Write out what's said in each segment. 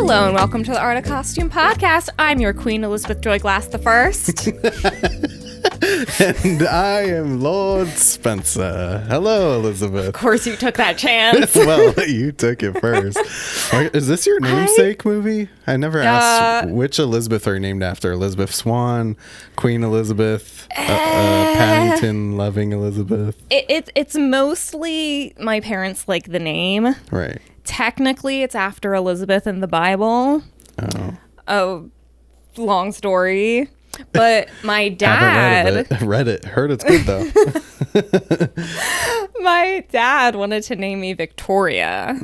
Hello and welcome to the Art of Costume podcast. I'm your queen, Elizabeth Joy Glass the First. And I am Lord Spencer. Hello, Elizabeth. Of course you took that chance. Well, you took it first. Is this your namesake movie? I never asked which Elizabeth are you named after. Elizabeth Swan, Queen Elizabeth, Paddington loving Elizabeth. It's mostly my parents like the name. Right. Technically, it's after Elizabeth in the Bible. Oh, long story. But my dad... Read it. Heard it's good, though. My dad wanted to name me Victoria.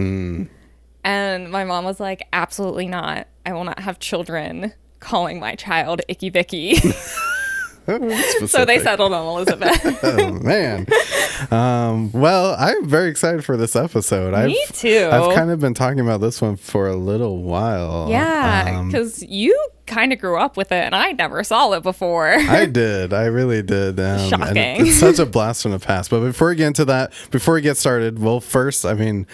And my mom was like, absolutely not. I will not have children calling my child Icky Vicky. So they settled on Elizabeth. Oh, man. Well, I'm very excited for this episode. Me too. I've kind of been talking about this one for a little while. Yeah, because you kind of grew up with it, and I never saw it before. I did. I really did. Shocking. And it's such a blast from the past. But before we get into that, before we get started, well, first, I mean...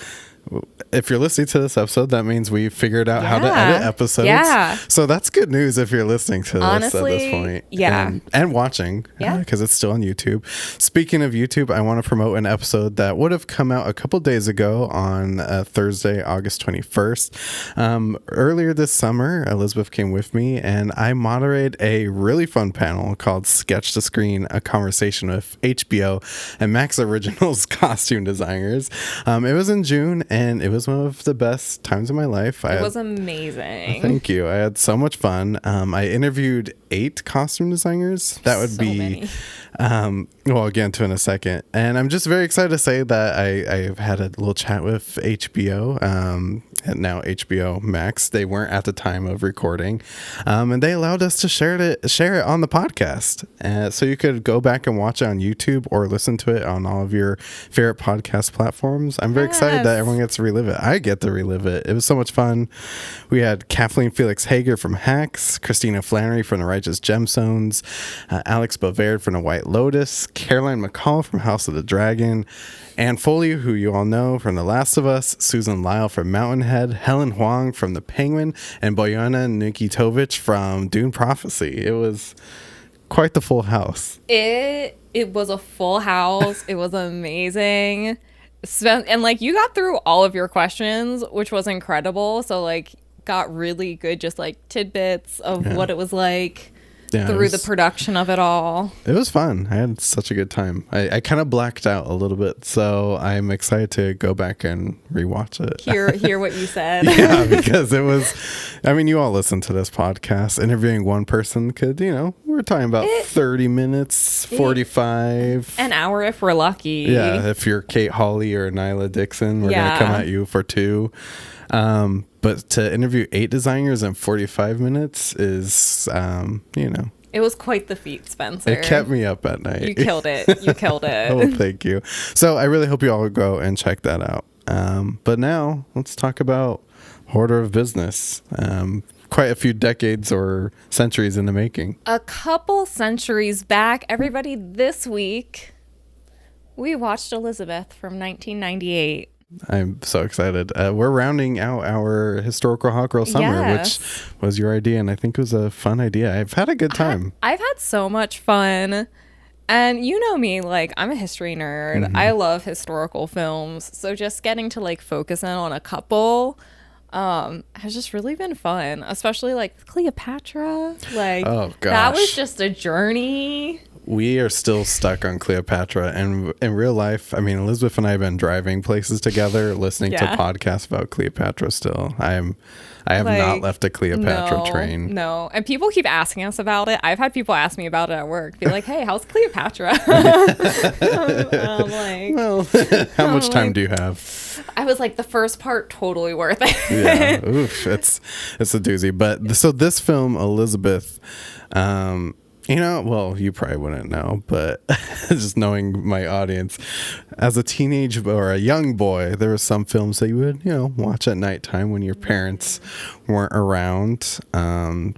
if you're listening to this episode, that means we figured out how to edit episodes. Yeah. So that's good news if you're listening to this Honestly, at this point. Yeah. And watching. Yeah. Because it's still on YouTube. Speaking of YouTube, I want to promote an episode that would have come out a couple days ago on Thursday, August 21st. Earlier this summer, Elizabeth came with me and I moderated a really fun panel called Sketch to Screen, a conversation with HBO and Max Originals costume designers. It was in June. And it was one of the best times of my life. It was amazing. Thank you. I had so much fun. I interviewed 8 costume designers. That would be, well, I'll get into in a second. And I'm just very excited to say that I've had a little chat with HBO, and now HBO Max. They weren't at the time of recording, and they allowed us to share it on the podcast. So you could go back and watch it on YouTube or listen to it on all of your favorite podcast platforms. I'm very excited that everyone gets to relive it. I get to relive it. It was so much fun. We had Kathleen Felix Hager from Hacks, Christina Flannery from The Righteous Gemstones, Alex Bavard from The White Lotus, Caroline McCall from House of the Dragon, Anne Foley, who you all know from The Last of Us, Susan Lyle from Mountainhead, Helen Huang from The Penguin, and Bojana Nikitovich from Dune Prophecy. It was quite the full house. It was a full house. It was amazing. And like you got through all of your questions, which was incredible. So like got really good just like tidbits of what it was like through the production of it all. It was fun. I had such a good time. I kind of blacked out a little bit, so I'm excited to go back and rewatch it. Hear what you said. Yeah, because it was, I mean, you all listen to this podcast. Interviewing one person could, we're talking about 30 minutes, 45. An hour if we're lucky. Yeah, if you're Kate Hawley or Nyla Dixon, we're going to come at you for 2. But to interview 8 designers in 45 minutes is, It was quite the feat, Spencer. It kept me up at night. You killed it. Oh, thank you. So I really hope you all go and check that out. But now let's talk about Order of Business. Quite a few decades or centuries in the making. A couple centuries back, everybody, this week, we watched Elizabeth from 1998. I'm so excited. We're rounding out our historical Hot Girl Summer, which was your idea, and I think it was a fun idea. I've had a good time. I've had so much fun. And you know me, like, I'm a history nerd. Mm-hmm. I love historical films. So just getting to, like, focus in on a couple has just really been fun. Especially, like, Cleopatra. Like, oh, gosh. That was just a journey. We are still stuck on Cleopatra, and in real life, I mean, Elizabeth and I have been driving places together, listening to podcasts about Cleopatra still. I have not left a Cleopatra train. No, and people keep asking us about it. I've had people ask me about it at work. Be like, hey, how's Cleopatra? I'm like, well, how much time do you have? I was like, the first part, totally worth it. Yeah, oof, it's a doozy. But so this film, Elizabeth, Well, you probably wouldn't know, but just knowing my audience, as a teenage or a young boy, there were some films that you would, watch at nighttime when your parents weren't around.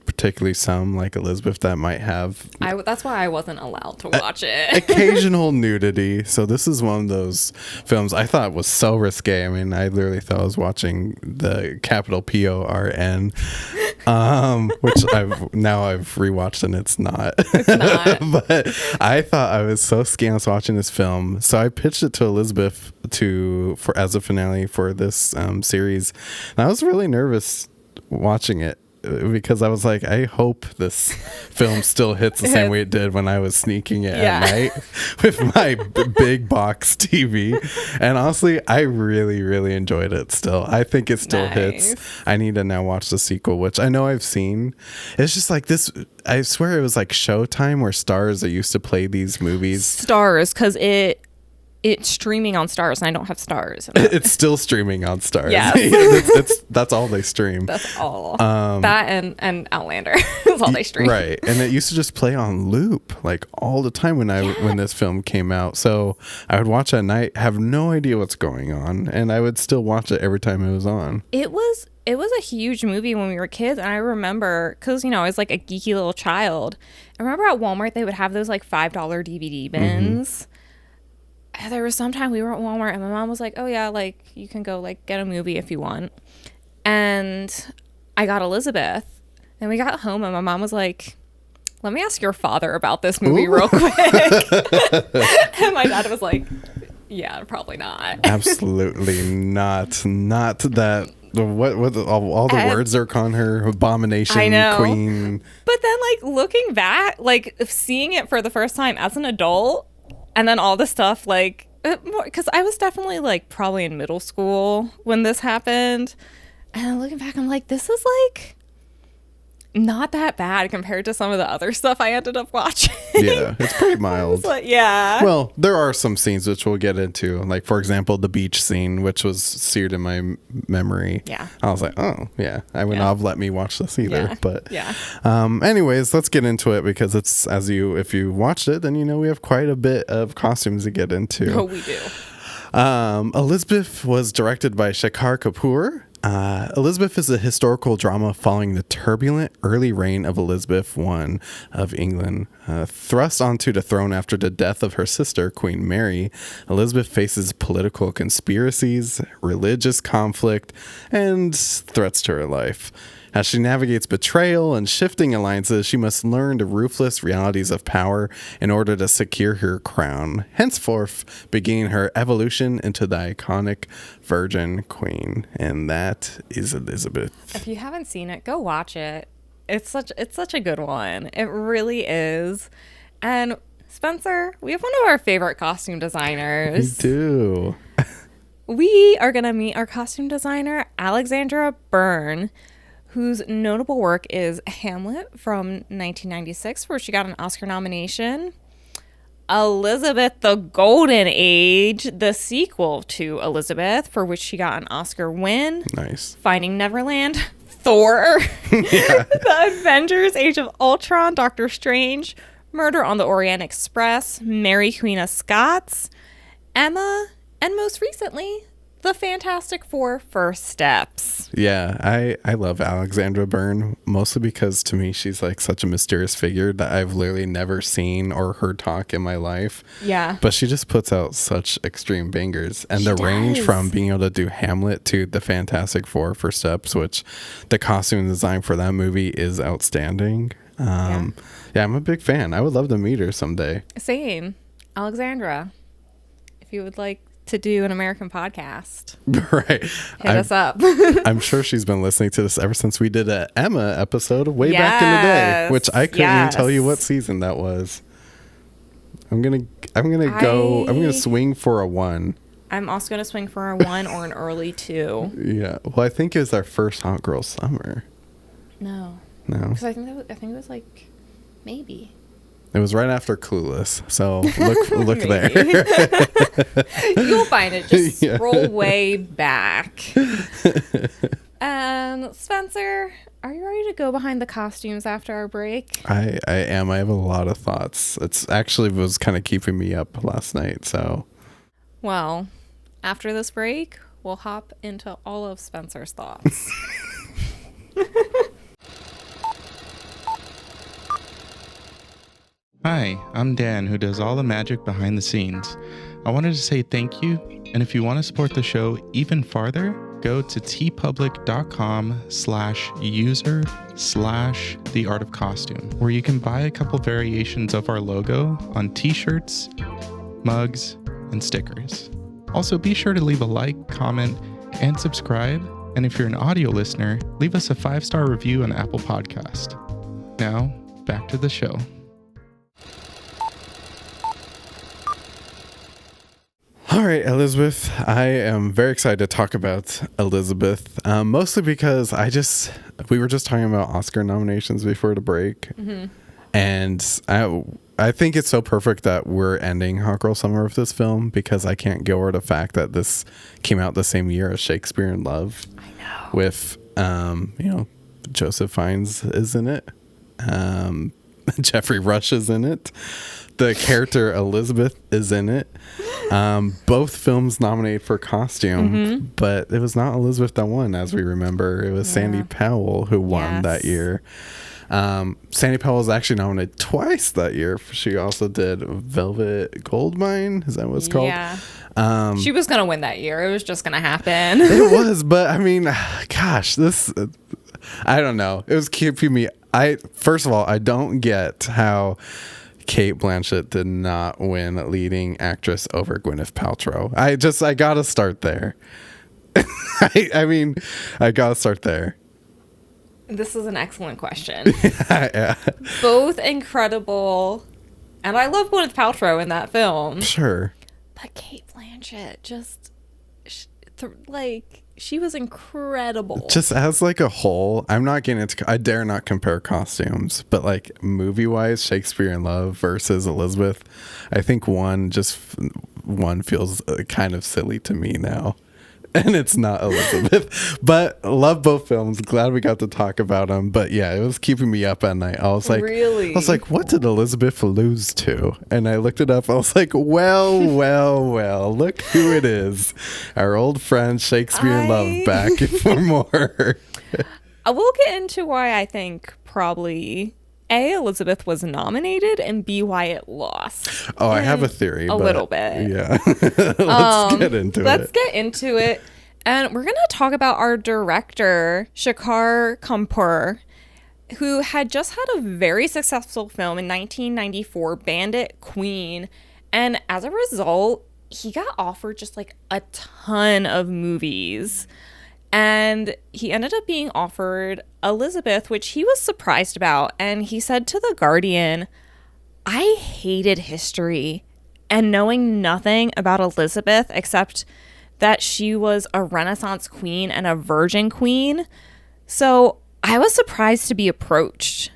Particularly some like Elizabeth that might have. That's why I wasn't allowed to watch it. Occasional nudity. So this is one of those films I thought was so risque. I mean, I literally thought I was watching the capital PORN, which I've rewatched and it's not. It's not. But I thought I was so scandalous watching this film, so I pitched it to Elizabeth as a finale for this series, and I was really nervous watching it because I was like, I hope this film still hits the same way it did when I was sneaking it at night with my big box TV. And honestly, I really, really enjoyed it still. I think it still hits. I need to now watch the sequel, which I know I've seen. It's just like this. I swear it was like Showtime or Stars that used to play these movies. Stars, because it's streaming on Stars, and I don't have Stars. It's still streaming on Stars. Yes. That's all they stream. That's all. That and Outlander is all they stream. Right. And it used to just play on loop like all the time when this film came out. So I would watch at night, have no idea what's going on, and I would still watch it every time it was on. It was a huge movie when we were kids, and I remember because I was like a geeky little child. I remember at Walmart they would have those like $5 DVD bins. Mm-hmm. There was some time we were at Walmart and my mom was like, oh yeah, like you can go like get a movie if you want. And I got Elizabeth. And we got home and my mom was like, let me ask your father about this movie real quick. And my dad was like, yeah, probably not. Absolutely not. Not that. What all the words are calling her, abomination, I know. Queen. But then like looking back, like seeing it for the first time as an adult, and then all the stuff, like, because I was definitely, like, probably in middle school when this happened. And then looking back, I'm like, this is, like, not that bad compared to some of the other stuff I ended up watching. Yeah, it's pretty mild. Yeah. Well, there are some scenes which we'll get into. Like, for example, the beach scene, which was seared in my memory. Yeah. I was like, oh, yeah. I would not have let me watch this either. Yeah. But yeah. Anyways, let's get into it because it's, if you watched it, then we have quite a bit of costumes to get into. Oh, we do. Elizabeth was directed by Shekhar Kapoor. Elizabeth is a historical drama following the turbulent early reign of Elizabeth I of England. Thrust onto the throne after the death of her sister, Queen Mary, Elizabeth faces political conspiracies, religious conflict, and threats to her life. As she navigates betrayal and shifting alliances, she must learn the ruthless realities of power in order to secure her crown, henceforth beginning her evolution into the iconic Virgin Queen. And that is Elizabeth. If you haven't seen it, go watch it. It's such a good one. It really is. And Spencer, we have one of our favorite costume designers. We do. We are going to meet our costume designer, Alexandra Byrne, whose notable work is Hamlet from 1996, where she got an Oscar nomination. Elizabeth the Golden Age, the sequel to Elizabeth, for which she got an Oscar win. Nice. Finding Neverland. Thor. The Avengers, Age of Ultron, Doctor Strange, Murder on the Orient Express, Mary Queen of Scots, Emma, and most recently, The Fantastic Four: First Steps. Yeah, I love Alexandra Byrne, mostly because to me she's like such a mysterious figure that I've literally never seen or heard talk in my life. Yeah. But she just puts out such extreme bangers. And the range from being able to do Hamlet to The Fantastic Four: First Steps, which the costume design for that movie is outstanding. Yeah, I'm a big fan. I would love to meet her someday. Same. Alexandra, if you would like to do an American podcast, right, hit us up. I'm sure she's been listening to this ever since we did a Emma episode way back in the day, which I couldn't even tell you what season that was. I'm gonna swing for a 1. I'm also gonna swing for a 1 or an early 2. Yeah, well, I think it was our first Hot Girl Summer. No, because I think it was like maybe. It was right after Clueless, so look there. You'll find it. Just scroll way back. And Spencer, are you ready to go behind the costumes after our break? I am. I have a lot of thoughts. It's actually was kind of keeping me up last night. So, well, after this break, we'll hop into all of Spencer's thoughts. Hi, I'm Dan, who does all the magic behind the scenes. I wanted to say thank you, and if you want to support the show even farther, go to tpublic.com/user/theartofcostume, where you can buy a couple variations of our logo on t-shirts, mugs, and stickers. Also, be sure to leave a like, comment, and subscribe. And if you're an audio listener, leave us a 5-star review on Apple Podcast. Now, back to the show. all right, Elizabeth, I am very excited to talk about Elizabeth, mostly because we were just talking about Oscar nominations before the break. Mm-hmm. And I think it's so perfect that we're ending Hot Girl Summer with this film, because I can't get over the fact that this came out the same year as Shakespeare in Love. I know. With, Joseph Fiennes is in it. Jeffrey Rush is in it. The character Elizabeth is in it. Both films nominated for costume, but it was not Elizabeth that won, as we remember. It was Sandy Powell who won that year. Sandy Powell was actually nominated twice that year. She also did Velvet Goldmine. Is that what it's called? Yeah. She was going to win that year. It was just going to happen. It was, but I mean, gosh, I don't know. It was keeping me. First of all, I don't get how Cate Blanchett did not win leading actress over Gwyneth Paltrow. I gotta start there. I mean, I gotta start there. This is an excellent question. Yeah. Both incredible. And I love Gwyneth Paltrow in that film. Sure. But Cate Blanchett she was incredible. Just as like a whole, I dare not compare costumes, but like movie wise, Shakespeare in Love versus Elizabeth, I think one feels kind of silly to me now. And it's not Elizabeth, but love both films. Glad we got to talk about them. But yeah, it was keeping me up at night. I was like, what did Elizabeth lose to? And I looked it up. I was like, well, look who it is. Our old friend Shakespeare in Love back for more. We'll get into why I think probably A, Elizabeth was nominated, and B, why it lost. Oh, I have a theory. A little bit. Yeah. Let's get into it. And we're going to talk about our director, Shekhar Kapoor, who had just had a very successful film in 1994, Bandit Queen. And as a result, he got offered just like a ton of movies. And he ended up being offered Elizabeth, which he was surprised about. And he said to The Guardian, "I hated history and knowing nothing about Elizabeth except that she was a Renaissance queen and a virgin queen. So I was surprised to be approached.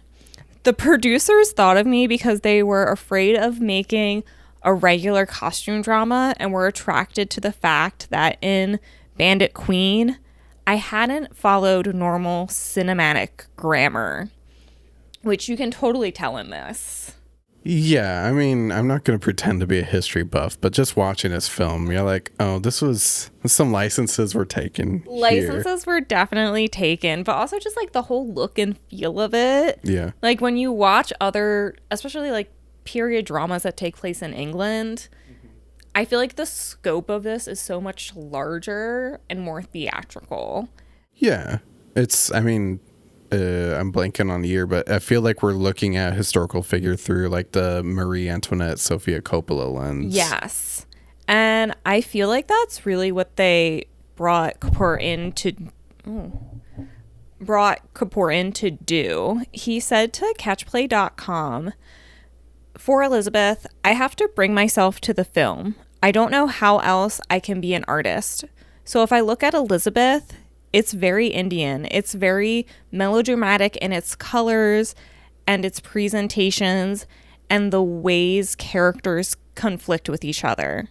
The producers thought of me because they were afraid of making a regular costume drama and were attracted to the fact that in Bandit Queen, I hadn't followed normal cinematic grammar," which you can totally tell in this. Yeah, I mean, I'm not going to pretend to be a history buff, but just watching this film, you're like, oh, some licenses were taken. Licenses were definitely taken, but also just like the whole look and feel of it. Yeah. Like when you watch other, especially like period dramas that take place in England, I feel like the scope of this is so much larger and more theatrical. Yeah. I'm blanking on the year, but I feel like we're looking at a historical figure through like the Marie Antoinette, Sofia Coppola lens. Yes. And I feel like that's really what they brought Kapoor in to do. He said to catchplay.com, "For Elizabeth, I have to bring myself to the film. I don't know how else I can be an artist. So if I look at Elizabeth, it's very Indian. It's very melodramatic in its colors and its presentations and the ways characters conflict with each other.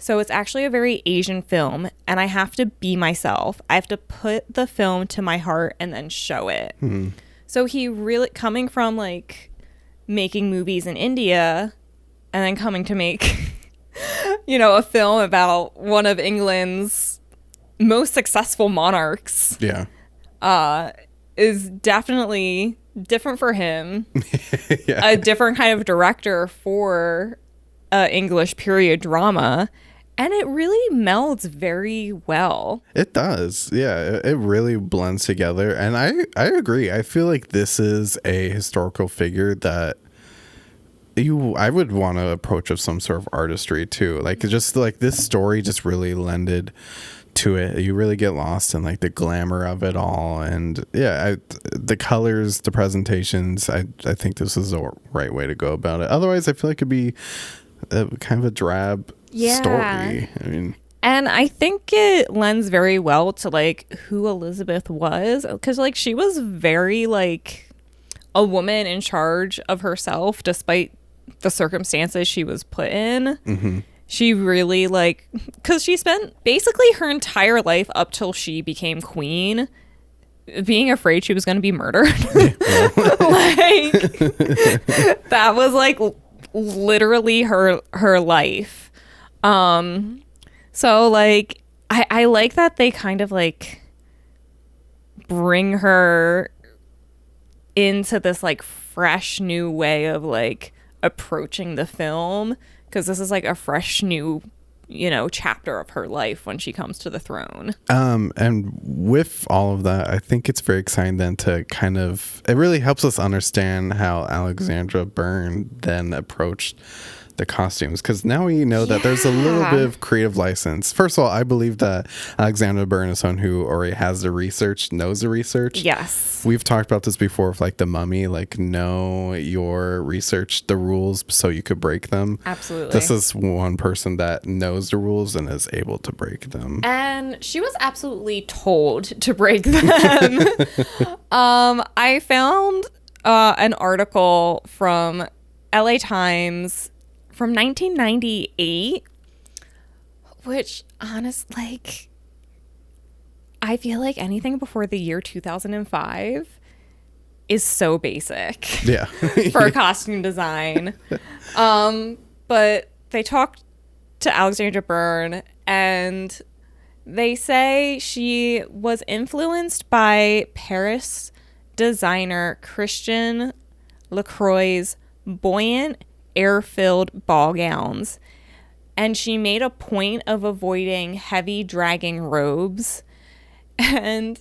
So it's actually a very Asian film, and I have to be myself. I have to put the film to my heart and then show it. So he really, coming from like making movies in India and then coming to make, a film about one of England's most successful monarchs. Yeah. Is definitely different for him. Yeah. A different kind of director for English period drama. And it really melds very well. It does. Yeah, it really blends together. And I agree. I feel like this is a historical figure that I would want to approach with some sort of artistry too. Like, just like this story just really lended to it. You really get lost in like the glamour of it all. And yeah, the colors, the presentations, I think this is the right way to go about it. Otherwise, I feel like it'd be kind of a drab story. I mean, and I think it lends very well to like who Elizabeth was, because like she was very like a woman in charge of herself despite the circumstances she was put in. She really like, because she spent basically her entire life up till she became queen being afraid she was going to be murdered. Like that was like literally her life. So like I like that they kind of like bring her into this like fresh new way of like approaching the film, because this is like a fresh new chapter of her life when she comes to the throne. And with all of that, I think it's very exciting then to kind of, it really helps us understand how Alexandra Byrne then approached the costumes, because now we know that there's a little bit of creative license. First of all, I believe that Alexandra Byrne is someone who already has the research, knows the research. Yes. We've talked about this before with like the Mummy, like know your research, the rules, so you could break them. Absolutely. This is one person that knows the rules and is able to break them. And she was absolutely told to break them. I found an article from LA Times from 1998, which like I feel like anything before the year 2005 is so basic. Yeah. For costume design. But they talked to Alexandra Byrne, and they say she was influenced by Paris designer Christian Lacroix's buoyant, air-filled ball gowns, and she made a point of avoiding heavy dragging robes. And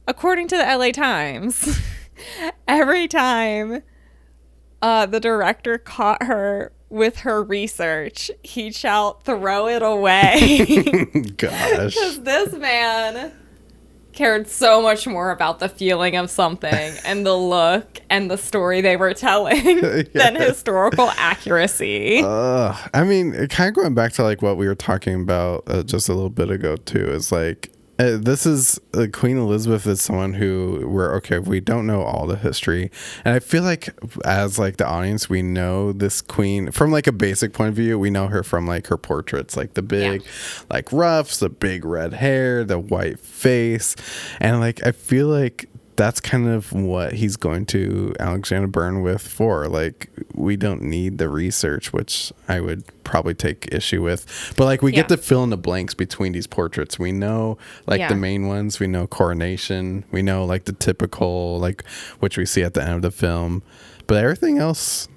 according to the LA Times, every time the director caught her with her research, he'd shout, "Throw it away." Gosh. Because this man cared so much more about the feeling of something and the look and the story they were telling than historical accuracy. I mean, kind of going back to like what we were talking about just a little bit ago too, is like this is Queen Elizabeth is someone who we don't know all the history, and I feel like as like the audience, we know this queen from like a basic point of view. We know her from like her portraits, like the big like ruffs, the big red hair, the white face, and like I feel like that's kind of what he's going to Alexandra Byrne with for. Like, we don't need the research, which I would probably take issue with. But like, we get to fill in the blanks between these portraits. We know like the main ones. We know coronation. We know like the typical, like, which we see at the end of the film. But everything else,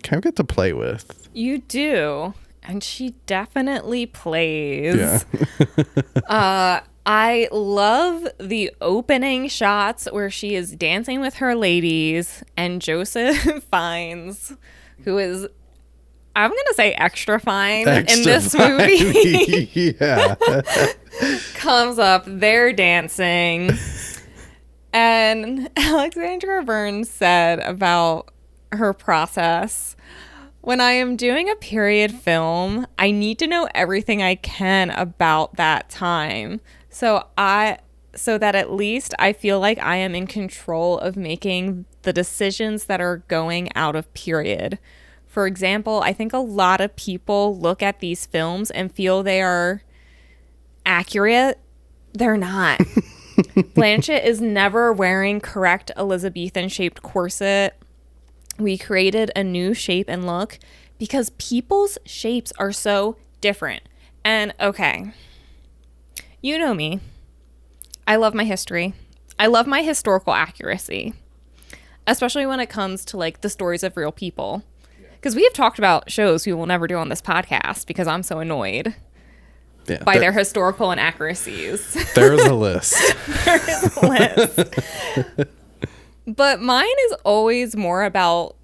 kind of get to play with. You do. And she definitely plays. Yeah. I love the opening shots where she is dancing with her ladies, and Joseph Fiennes, who is, I'm going to say extra fine in this movie, comes up. They're dancing. And Alexandra Byrne said about her process, "When I am doing a period film, I need to know everything I can about that time. So that at least I feel like I am in control of making the decisions that are going out of period. For example, I think a lot of people look at these films and feel they are accurate. They're not. Blanchett is never wearing correct Elizabethan shaped corset. We created a new shape and look because people's shapes are so different. And okay, you know me. I love my history. I love my historical accuracy, especially when it comes to like the stories of real people. Because we have talked about shows we will never do on this podcast because I'm so annoyed by their historical inaccuracies. There's a list. There is a list. But mine is always more about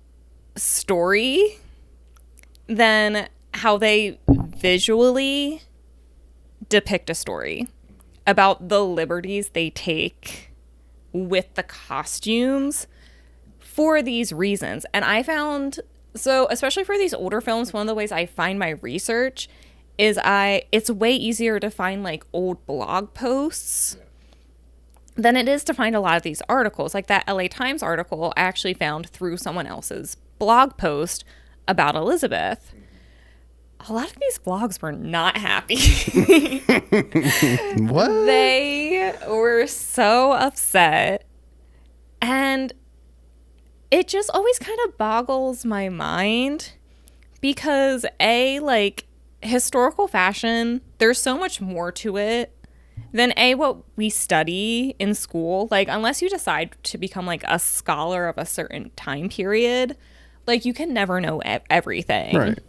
story than how they visually depict a story, about the liberties they take with the costumes for these reasons. And I found, so especially for these older films, one of the ways I find my research is it's way easier to find like old blog posts than it is to find a lot of these articles. Like that LA Times article I actually found through someone else's blog post about Elizabeth. A lot of these blogs were not happy. What? They were so upset. And it just always kind of boggles my mind because like historical fashion, there's so much more to it than what we study in school. Like unless you decide to become like a scholar of a certain time period, like you can never know everything. Right.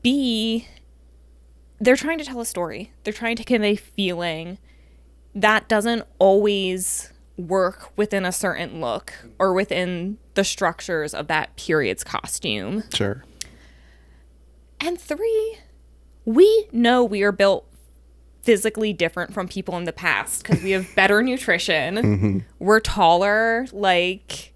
B, they're trying to tell a story. They're trying to convey feeling that doesn't always work within a certain look or within the structures of that period's costume. Sure. And 3, we know we are built physically different from people in the past because we have better nutrition. Mm-hmm. We're taller. Like,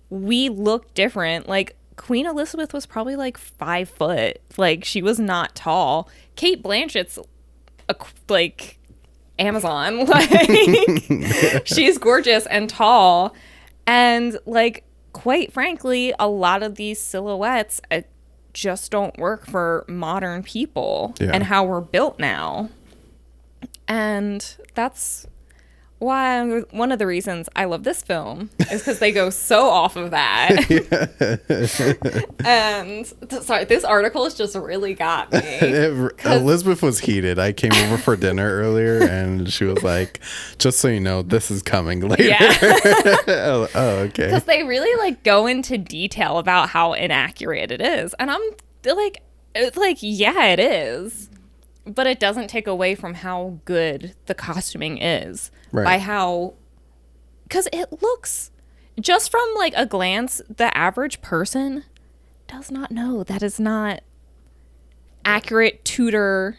we look different. Like, Queen Elizabeth was probably like 5 foot. Like, she was not tall. Cate Blanchett's like Amazon. Like, she's gorgeous and tall. And like, quite frankly, a lot of these silhouettes just don't work for modern people and how we're built now. And that's why one of the reasons I love this film is because they go so off of that. And sorry, this article has just really got me. Elizabeth was heated. I came over for dinner earlier and she was like, just so you know, this is coming later. Yeah. Oh, okay. Because they really like go into detail about how inaccurate it is. And I'm like, it's like, yeah, it is. But it doesn't take away from how good the costuming is. Right. By how, because it looks, just from like a glance, the average person does not know that is not accurate Tudor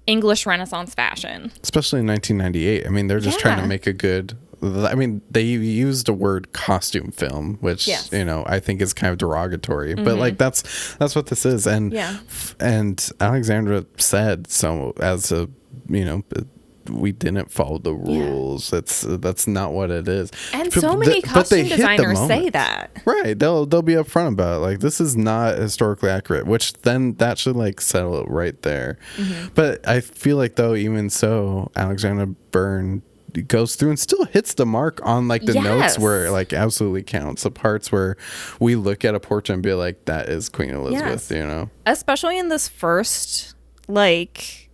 English Renaissance fashion. Especially in 1998. I mean, they're just trying to make a good, I mean, they used the word costume film, which, you know, I think is kind of derogatory, but like that's what this is. And, and Alexandra said, so as a, you know, we didn't follow the rules. That's not what it is. And so many costume designers say that. Right. They'll be upfront about it. Like, this is not historically accurate, which then that should like settle it right there. Mm-hmm. But I feel like though, even so, Alexandra Byrne goes through and still hits the mark on like the notes where it like absolutely counts, the parts where we look at a portrait and be like, that is Queen Elizabeth, you know? Especially in this first like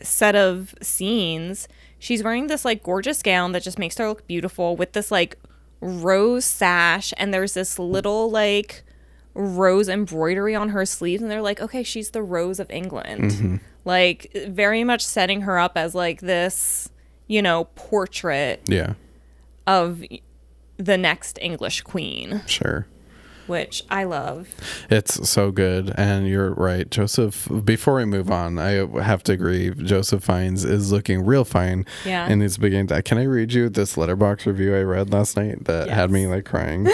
set of scenes, she's wearing this like gorgeous gown that just makes her look beautiful with this like rose sash, and there's this little like rose embroidery on her sleeves, and they're like, okay, she's the Rose of England. Like very much setting her up as like this, you know, portrait of the next English queen. Sure. Which I love. It's so good. And you're right, Joseph, before we move on, I have to agree, Joseph Fiennes is looking real fine in his beginning. Can I read you this Letterboxd review I read last night that had me like crying?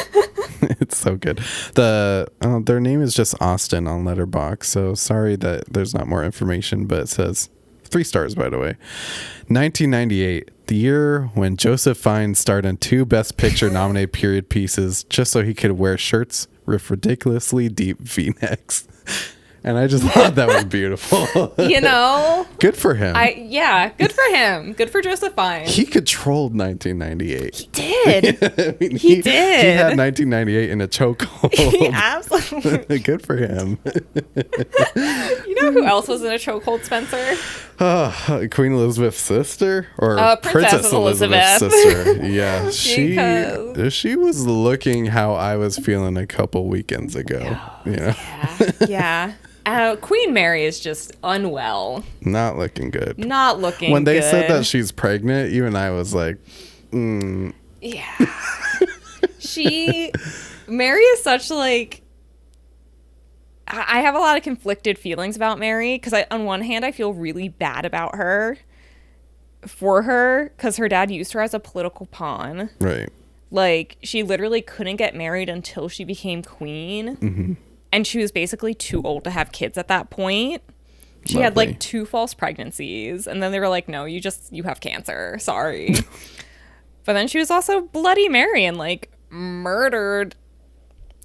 It's so good. Their name is just Austin on Letterboxd, so sorry that there's not more information, but it says 3 stars, by the way. 1998, the year when Joseph Fiennes starred in 2 Best Picture nominated period pieces just so he could wear shirts with ridiculously deep V-necks. And I just thought that was beautiful. You know? Good for him. Good for him. Good for Joseph Fiennes. He controlled 1998. He did. I mean, he did. He had 1998 in a chokehold. Absolutely. Good for him. You know who else was in a chokehold, Spencer? Queen Elizabeth's sister? Or Princess Elizabeth's sister. Yeah. She was looking how I was feeling a couple weekends ago. You know? Yeah. Queen Mary is just unwell. Not looking good. When they said that she's pregnant, even I was like, Yeah. Mary is such like, I have a lot of conflicted feelings about Mary because on one hand, I feel really bad about her because her dad used her as a political pawn. Right. Like, she literally couldn't get married until she became queen. Mm-hmm. And she was basically too old to have kids at that point. She had like 2 false pregnancies. And then they were like, no, you have cancer. Sorry. But then she was also Bloody Mary and like murdered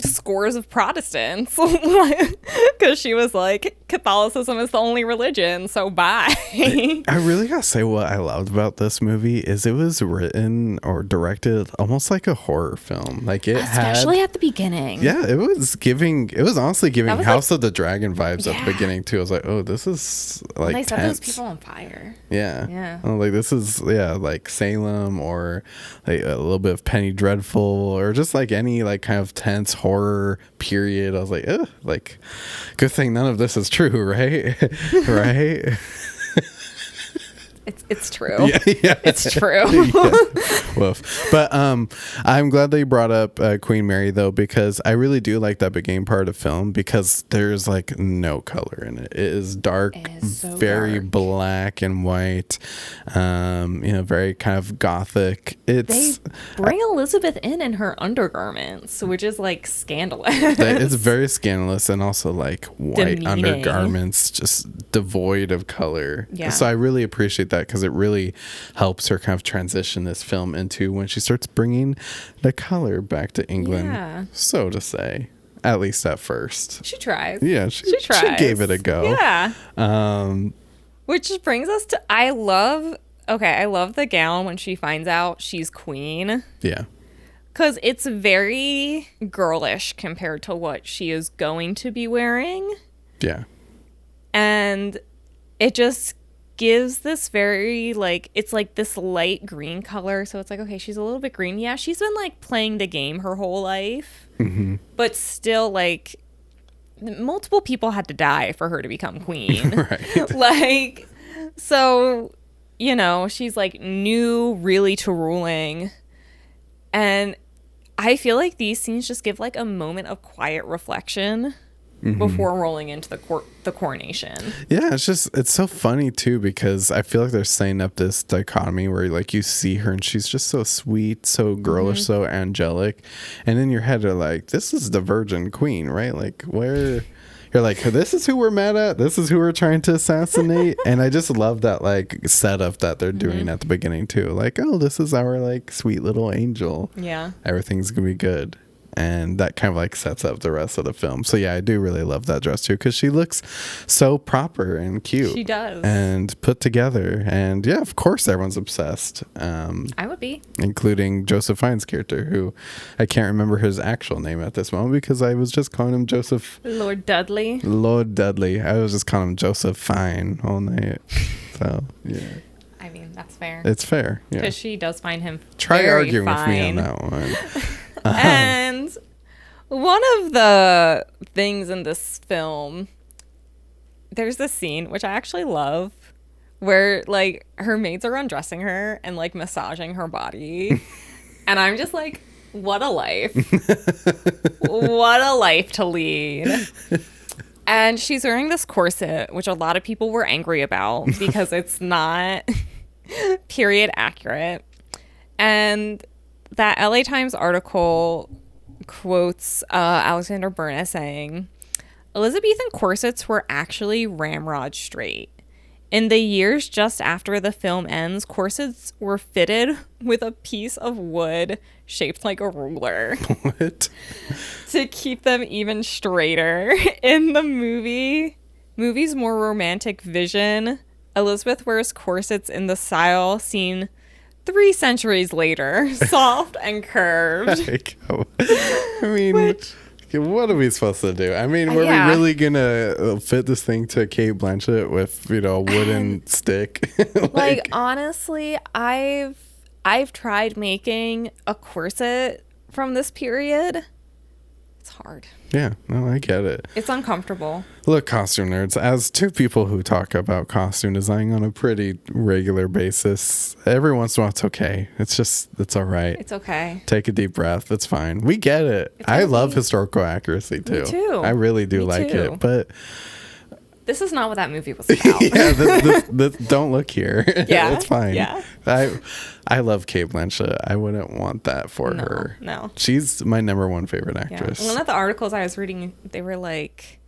scores of Protestants because she was like, Catholicism is the only religion, so bye. I really gotta say what I loved about this movie is it was written or directed almost like a horror film. Like especially at the beginning. Yeah, it was honestly giving House of the Dragon vibes at the beginning too. I was like, oh, this is like they set tense. those people on fire. Yeah. Oh, like this is like Salem or like a little bit of Penny Dreadful or just like any like kind of tense horror period. I was like, ugh, like good thing none of this is true, right? Right? It's true. Yeah. It's true. Woof. But I'm glad that you brought up Queen Mary though, because I really do like that beginning part of film because there's like no color in it. It is dark, very dark. Black and white, very kind of gothic. They bring Elizabeth in her undergarments, which is like scandalous. It's very scandalous and also like white demeaning undergarments, just devoid of color. Yeah. So I really appreciate that because it really helps her kind of transition this film into when she starts bringing the color back to England, so to say, at least at first. She tries. Yeah, she tries. She gave it a go. Yeah. Which brings us to, I love the gown when she finds out she's queen. Yeah. Because it's very girlish compared to what she is going to be wearing. Yeah. And it just gives this very like, it's like this light green color, so it's like, okay, she's a little bit green. Yeah, she's been like playing the game her whole life, but still like multiple people had to die for her to become queen. Right. Like, so she's like new really to ruling, and I feel like these scenes just give like a moment of quiet reflection before rolling into the coronation. Yeah, it's so funny too because I feel like they're setting up this dichotomy where like you see her and she's just so sweet, so girlish, so angelic, and in your head are like, this is the Virgin Queen, right? Like where you're like, this is who we're mad at, this is who we're trying to assassinate. And I just love that like setup that they're doing at the beginning too, like, oh, this is our like sweet little angel, everything's gonna be good. And that kind of like sets up the rest of the film. So yeah, I do really love that dress too because she looks so proper and cute. She does. And put together. And yeah, of course everyone's obsessed. I would be. Including Joseph Fiennes' character, who I can't remember his actual name at this moment because I was just calling him Joseph. Lord Dudley. I was just calling him Joseph Fiennes all night. So yeah. I mean, that's fair. It's fair. Yeah. Because she does find him Try very arguing fine. with me on that one. And one of the things in this film, there's this scene which I actually love where like her maids are undressing her and like massaging her body. And I'm just like, what a life. What a life to lead. And she's wearing this corset, which a lot of people were angry about because it's not period accurate. And that LA Times article quotes Alexandra Byrne as saying, Elizabethan corsets were actually ramrod straight. In the years just after the film ends, corsets were fitted with a piece of wood shaped like a ruler. What? To keep them even straighter. In the movie's more romantic vision, Elizabeth wears corsets in the style seen 3 centuries later, soft and curved. I mean, what are we supposed to do? I mean, were we really gonna fit this thing to Cate Blanchett with, you know, a wooden stick? Like honestly, I've tried making a corset from this period. It's hard. Yeah, no, I get it. It's uncomfortable. Look, costume nerds, as 2 people who talk about costume design on a pretty regular basis, every once in a while it's okay. It's all right. It's okay. Take a deep breath. It's fine. We get it. I love historical accuracy too. Me too. I really do like it. But this is not what that movie was about. yeah, don't look here. Yeah, it's fine. Yeah. I love Cate Blanchett. I wouldn't want that for her. No. She's my #1 favorite actress. Yeah. One of the articles I was reading, they were like,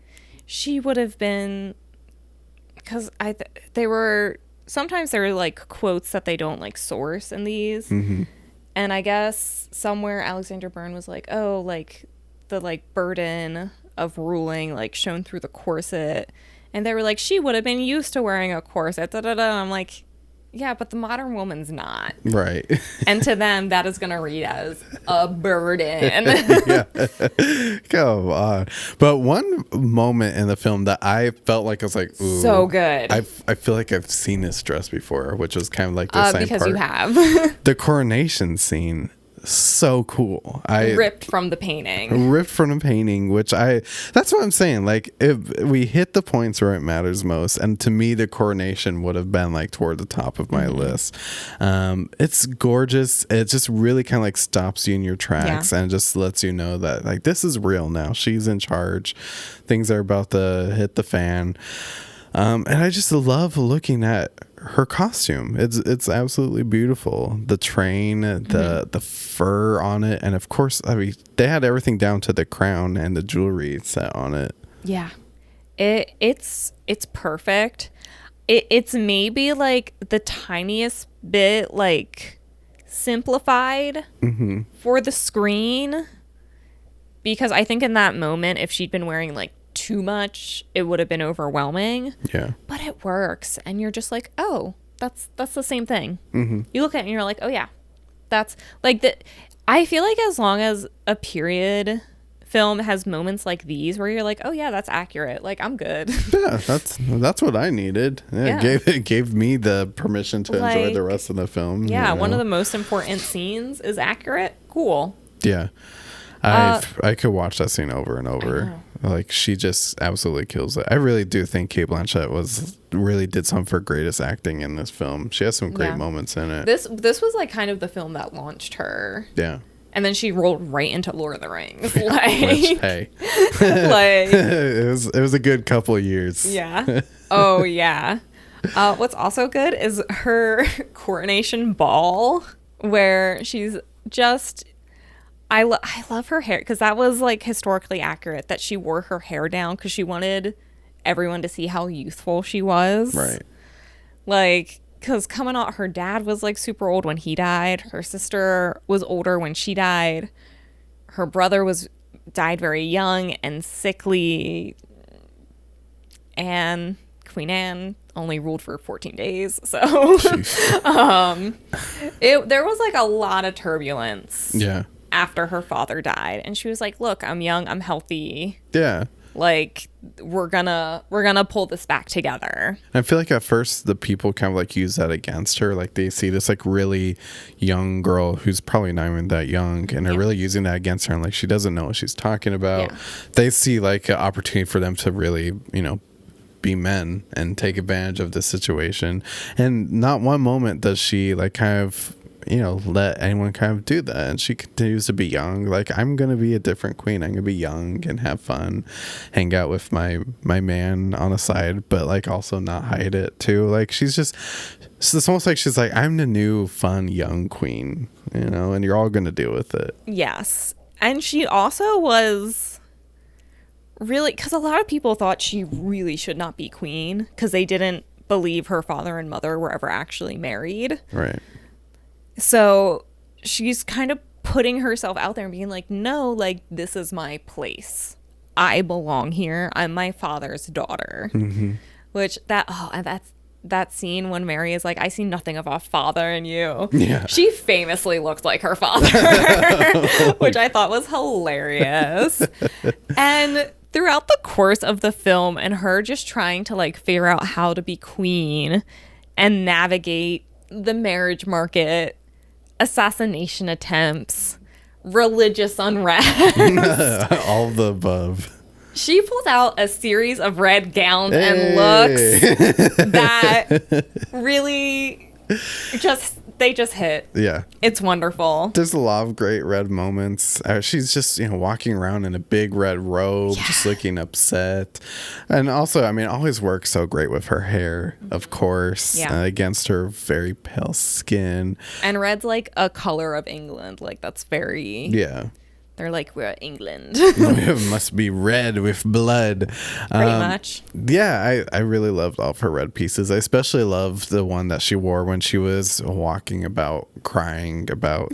she would have been, because sometimes there were like quotes that they don't like source in these. Mm-hmm. And I guess somewhere Alexandra Byrne was like, oh, like the like burden of ruling like shown through the corset. And they were like, she would have been used to wearing a corset. Da, da, da. And I'm like, yeah, but the modern woman's not. Right. And to them, that is going to read as a burden. Yeah. Come on. But one moment in the film that I felt like I was like, ooh. So good. I feel like I've seen this dress before, which was kind of like the same because part. you have. The coronation scene. So cool. Ripped from the painting, which that's what I'm saying, like if we hit the points where it matters most, and to me the coronation would have been like toward the top of my list. It's gorgeous. It just really kind of like stops you in your tracks and just lets you know that like this is real now. She's in charge. Things are about to hit the fan. And I just love looking at her costume. It's absolutely beautiful. The train, the fur on it, and of course, I mean, they had everything down to the crown and the jewelry set on it. Yeah, it's perfect. It's maybe like the tiniest bit like simplified for the screen, because I think in that moment, if she'd been wearing like too much, it would have been overwhelming. Yeah, but it works, and you're just like, oh, that's the same thing. You look at it and you're like, oh yeah, that's like the. I feel like as long as a period film has moments like these where you're like, oh yeah, that's accurate, like I'm good. Yeah, that's what I needed. It gave me the permission to enjoy the rest of the film. Yeah, one of the most important scenes is accurate. Cool. Yeah, I could watch that scene over and over. Like she just absolutely kills it. I really do think Cate Blanchett really did some of her greatest acting in this film. She has some great moments in it. This was like kind of the film that launched her. Yeah. And then she rolled right into Lord of the Rings. Like, which, hey, like it was a good couple of years. Yeah. Oh yeah. What's also good is her coronation ball, where she's just. I love her hair, because that was like historically accurate that she wore her hair down because she wanted everyone to see how youthful she was. Right. Like, because coming out, her dad was like super old when he died. Her sister was older when she died. Her brother died very young and sickly. And Queen Anne only ruled for 14 days. So there was like a lot of turbulence. Yeah. After her father died, and she was like, look, I'm young, I'm healthy, yeah, like we're gonna pull this back together. I feel like at first the people kind of like use that against her, like they see this like really young girl who's probably not even that young, and they're really using that against her, and like she doesn't know what she's talking about. They see like an opportunity for them to really, you know, be men and take advantage of this situation, and not one moment does she like kind of, you know, let anyone kind of do that. And she continues to be young. Like, I'm gonna be a different queen. I'm gonna be young and have fun, hang out with my man on the side, but like also not hide it too. Like it's almost like she's like, I'm the new fun young queen, you know, and you're all gonna deal with it. Yes. And she also was really, because a lot of people thought she really should not be queen because they didn't believe her father and mother were ever actually married. Right. So she's kind of putting herself out there and being like, no, like, this is my place. I belong here. I'm my father's daughter. Mm-hmm. Which that scene when Mary is like, I see nothing of a father in you. Yeah. She famously looked like her father, which I thought was hilarious. And throughout the course of the film and her just trying to like figure out how to be queen and navigate the marriage market, assassination attempts, religious unrest, all the above. She pulled out a series of red gowns and looks that really they just hit. Yeah. It's wonderful. There's a lot of great red moments. She's just, walking around in a big red robe, just looking upset. And also, I mean, always works so great with her hair, of course, against her very pale skin. And red's like a color of England. Like, that's very... Yeah. They're like, we're England. It must be red with blood. Pretty much. Yeah, I really loved all of her red pieces. I especially loved the one that she wore when she was walking about, crying about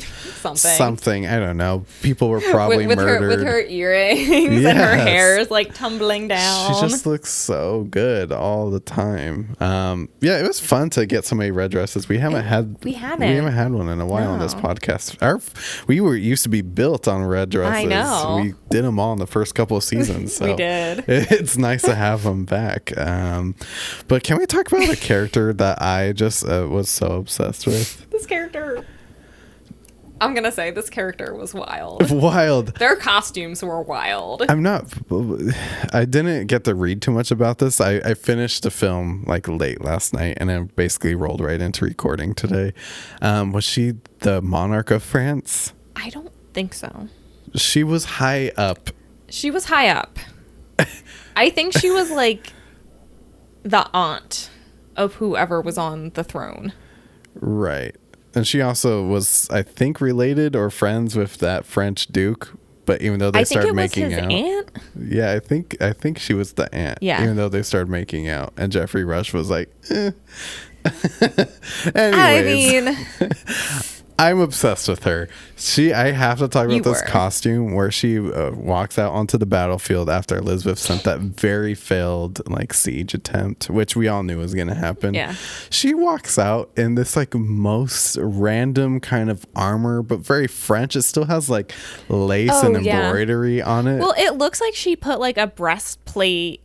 something. I don't know. People were probably murdered. With her earrings and her hair is like tumbling down. She just looks so good all the time. Yeah, it was fun to get so many red dresses. We haven't had one in a while on this podcast. We used to be built on red dresses. I know. We did them all in the first couple of seasons. So we did. It's nice to have them back. But can we talk about a character that I just was so obsessed with? This character... I'm going to say this character was wild. Wild. Their costumes were wild. I didn't get to read too much about this. I finished the film like late last night and then basically rolled right into recording today. Was she the monarch of France? I don't think so. She was high up. She was high up. I think she was like the aunt of whoever was on the throne. Right. And she also was, I think, related or friends with that French duke. But even though they started making out, aunt? Yeah, I think she was the aunt. Yeah. Even though they started making out, and Jeffrey Rush was like, eh. Anyways, I mean, I'm obsessed with her. I have to talk about this costume where she walks out onto the battlefield after Elizabeth sent that very failed like siege attempt, which we all knew was going to happen. Yeah. She walks out in this like most random kind of armor, but very French. It still has like lace and embroidery on it. Well, it looks like she put like a breastplate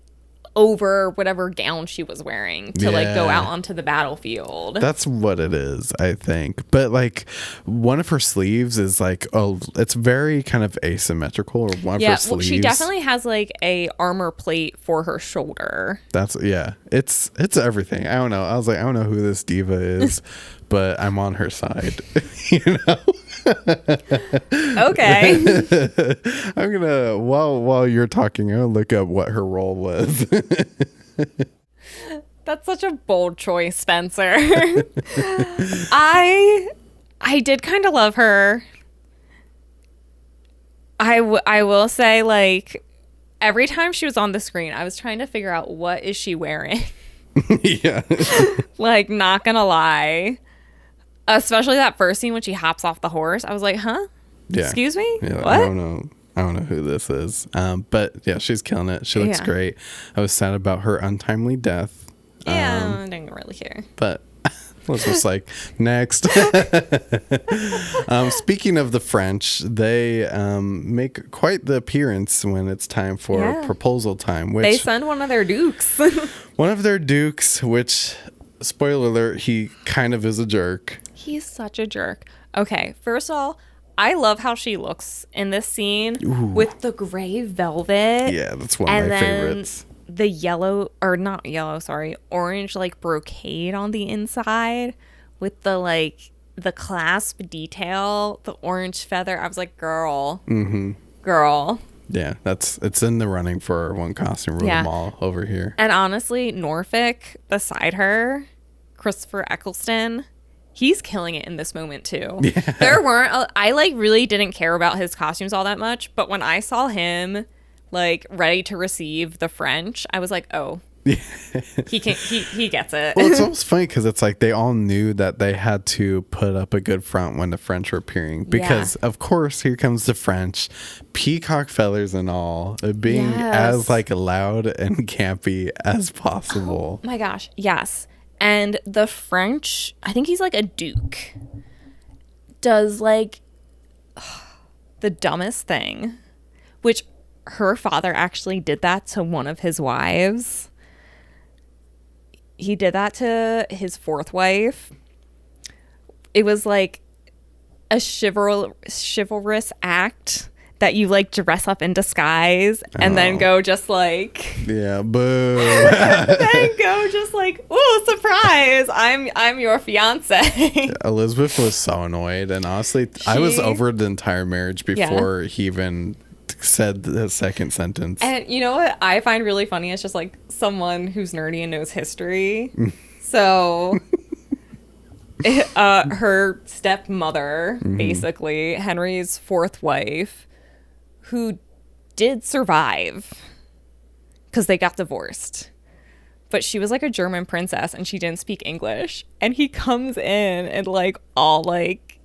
over whatever gown she was wearing to like go out onto the battlefield. That's what it is, I think. But like one of her sleeves is like, it's very kind of asymmetrical. Or one of her sleeves. Well, she definitely has like a armor plate for her shoulder. It's everything. I don't know. I was like, I don't know who this diva is, but I'm on her side. You know. Okay. I'm gonna while you're talking, I'll look up what her role was. That's such a bold choice, Spencer. I did kind of love her. I will say, like, every time she was on the screen, I was trying to figure out what is she wearing. Yeah. Like, not gonna lie. Especially that first scene when she hops off the horse. I was like, huh? Yeah. Excuse me? Yeah, what? I don't know who this is. But yeah, she's killing it. She looks great. I was sad about her untimely death. Yeah, I didn't really care. But I was just like, next. Speaking of the French, they make quite the appearance when it's time for proposal time. Which they send one of their dukes. One of their dukes, which, spoiler alert, he kind of is a jerk. He's such a jerk. Okay, first of all, I love how she looks in this scene with the gray velvet. Yeah, that's one of my favorites. The orange like brocade on the inside with the clasp detail, the orange feather. I was like, girl. Mm-hmm. Girl. Yeah, it's in the running for one costume room all over here. And honestly, Norfolk beside her, Christopher Eccleston, he's killing it in this moment too. Yeah. I like really didn't care about his costumes all that much, but when I saw him like ready to receive the French, I was like, oh, He gets it. Well, it's almost funny because it's like they all knew that they had to put up a good front when the French were appearing, because of course here comes the French, peacock feathers and all, being as like loud and campy as possible. Oh my gosh, yes. And the French, I think he's like a duke, does like the dumbest thing, which her father actually did that to one of his wives. He did that to his fourth wife. It was like a chivalrous act that you like dress up in disguise and then go just like, yeah, boo. then go just like, ooh, surprise, I'm your fiance. Elizabeth was so annoyed, and honestly, I was over the entire marriage before he even said the second sentence. And you know what I find really funny is just like someone who's nerdy and knows history. So her stepmother, basically Henry's fourth wife, who did survive because they got divorced, but she was like a German princess and she didn't speak English, and he comes in and like all like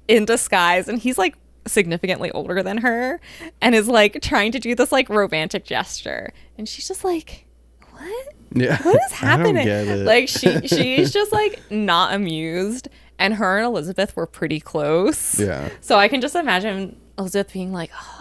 in disguise, and he's like significantly older than her and is like trying to do this like romantic gesture, and she's just like, what is happening? I don't get it. Like she's just like not amused, and her and Elizabeth were pretty close, so I can just imagine Elizabeth being like, oh,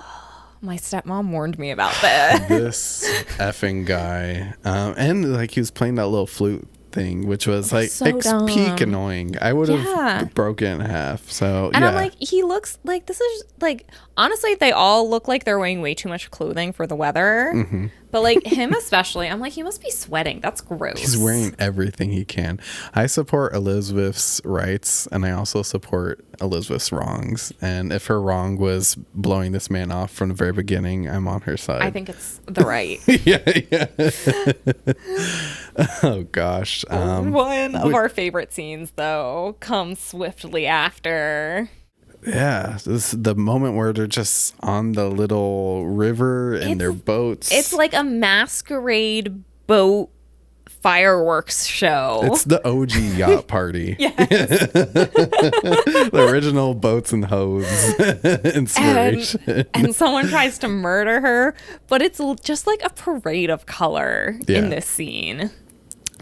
my stepmom warned me about this. This effing guy, and like he was playing that little flute thing, which was like so peak annoying. I would have broken in half. So and I'm like, he looks like, this is like, honestly, they all look like they're wearing way too much clothing for the weather. But like him especially, I'm like, he must be sweating. That's gross. He's wearing everything he can. I support Elizabeth's rights, and I also support Elizabeth's wrongs. And if her wrong was blowing this man off from the very beginning, I'm on her side. I think it's the right. Oh gosh. One of our favorite scenes though comes swiftly after. Yeah, this is the moment where they're just on the little river in their boats. It's like a masquerade boat fireworks show. It's the OG yacht party. The original boats and hoes inspiration. And someone tries to murder her, but it's just like a parade of color in this scene.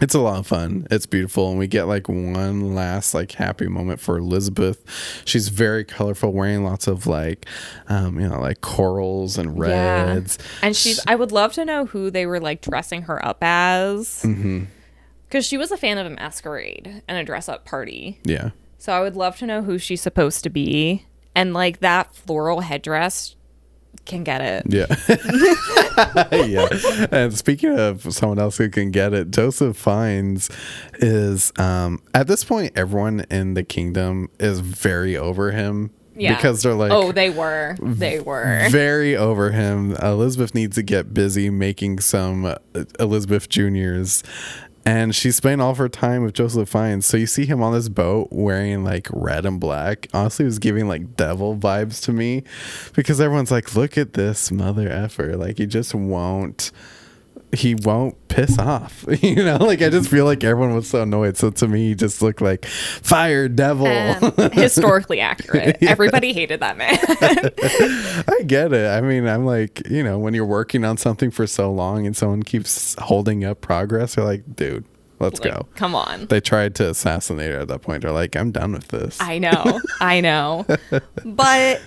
It's a lot of fun. It's beautiful. And we get like one last like happy moment for Elizabeth. She's very colorful, wearing lots of like, like corals and reds. And I would love to know who they were like dressing her up as. Because she was a fan of a masquerade and a dress up party. Yeah. So I would love to know who she's supposed to be. And like that floral headdress can get it. Yeah. And speaking of someone else who can get it, Joseph Fiennes is at this point everyone in the kingdom is very over him. Because they're like, they were very over him. Elizabeth needs to get busy making some Elizabeth Juniors. And she's spending all of her time with Joseph Fiennes. So you see him on this boat wearing like red and black. Honestly, it was giving like devil vibes to me, because everyone's like, look at this mother effer. Like he won't piss off. Like I just feel like everyone was so annoyed. So to me, he just looked like fire devil. And historically accurate. Everybody hated that man. I get it. I mean, I'm like, when you're working on something for so long and someone keeps holding up progress, you're like, dude, let's go. Come on. They tried to assassinate her at that point. They're like, I'm done with this. I know. But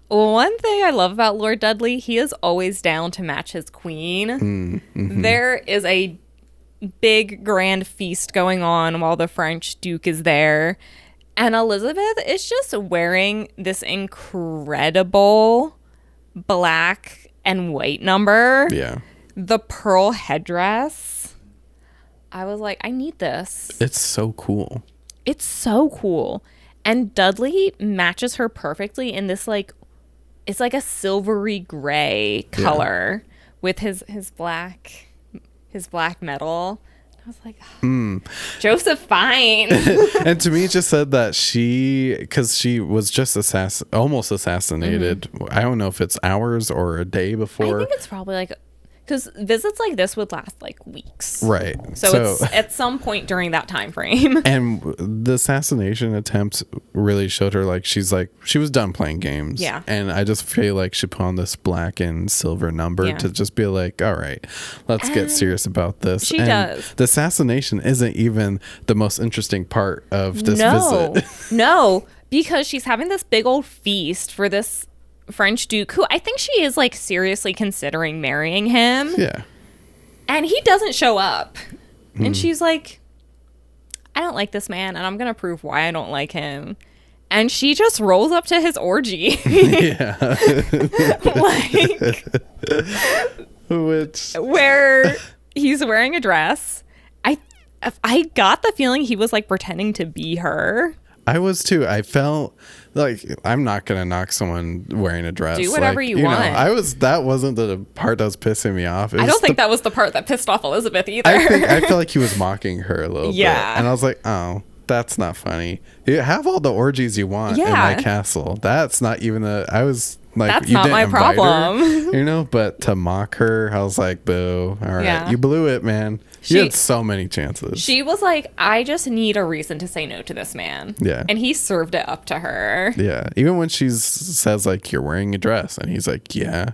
one thing I love about Lord Dudley, he is always down to match his queen. There is a big grand feast going on while the French Duke is there. And Elizabeth is just wearing this incredible black and white number. Yeah. The pearl headdress. I was like, I need this. It's so cool. And Dudley matches her perfectly in this like, it's like a silvery gray color with his black metal. I was like, Joseph Fiennes. And to me, it just said that because she was just almost assassinated. I don't know if it's hours or a day before. I think it's probably like, Because visits like this would last like weeks. Right. So it's at some point during that time frame. And the assassination attempt really showed her like she was done playing games. Yeah. And I just feel like she put on this black and silver number to just be like, all right, let's get serious about this. She and does. The assassination isn't even the most interesting part of this visit. No, because she's having this big old feast for this French Duke who I think she is like seriously considering marrying him. Yeah. And he doesn't show up. And she's like, I don't like this man and I'm going to prove why I don't like him. And she just rolls up to his orgy. Yeah. Like, where he's wearing a dress. I got the feeling he was like pretending to be her. I was too. I felt like I'm not gonna knock someone wearing a dress. Do whatever like, you want. That wasn't the part that was pissing me off. I don't think that was the part that pissed off Elizabeth either. I felt like he was mocking her a little bit. And I was like, oh, that's not funny. You have all the orgies you want in my castle. That's not even I was like, that's you not didn't my invite problem. her, but to mock her, I was like, boo. All right, you blew it, man. You had so many chances. She was like, I just need a reason to say no to this man. Yeah. And he served it up to her. Yeah. Even when she says, like, you're wearing a dress. And he's like, yeah.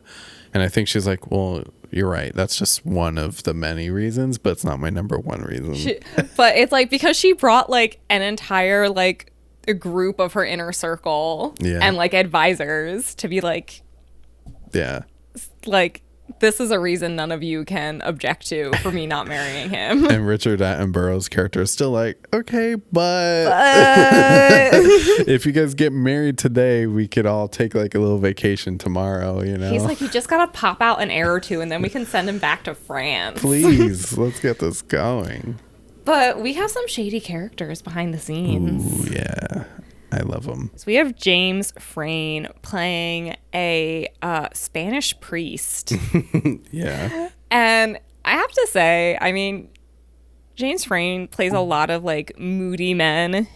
And I think she's like, well, you're right. That's just one of the many reasons, but it's not my number one reason. But it's like, because she brought, like, an entire, like, a group of her inner circle and, like, advisors to be like, this is a reason none of you can object to for me not marrying him. And Richard Attenborough's character is still like, okay, but if you guys get married today, we could all take like a little vacation tomorrow, He's like, you just gotta pop out an heir or two and then we can send him back to France. Please, let's get this going. But we have some shady characters behind the scenes. Ooh, yeah. I love them. So we have James Frayne playing a Spanish priest. Yeah. And I have to say, I mean, James Frayne plays a lot of like moody men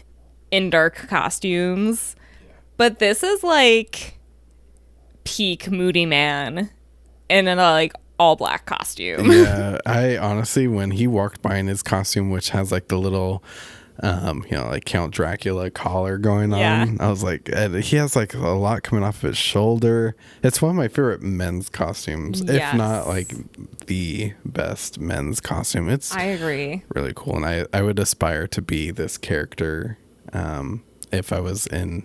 in dark costumes. But this is like peak moody man in a like all black costume. Yeah. I honestly, when he walked by in his costume, which has like the little like Count Dracula collar going on. I was like, he has like a lot coming off of his shoulder. It's one of my favorite men's costumes, if not like the best men's costume. I agree. Really cool. And I would aspire to be this character if I was in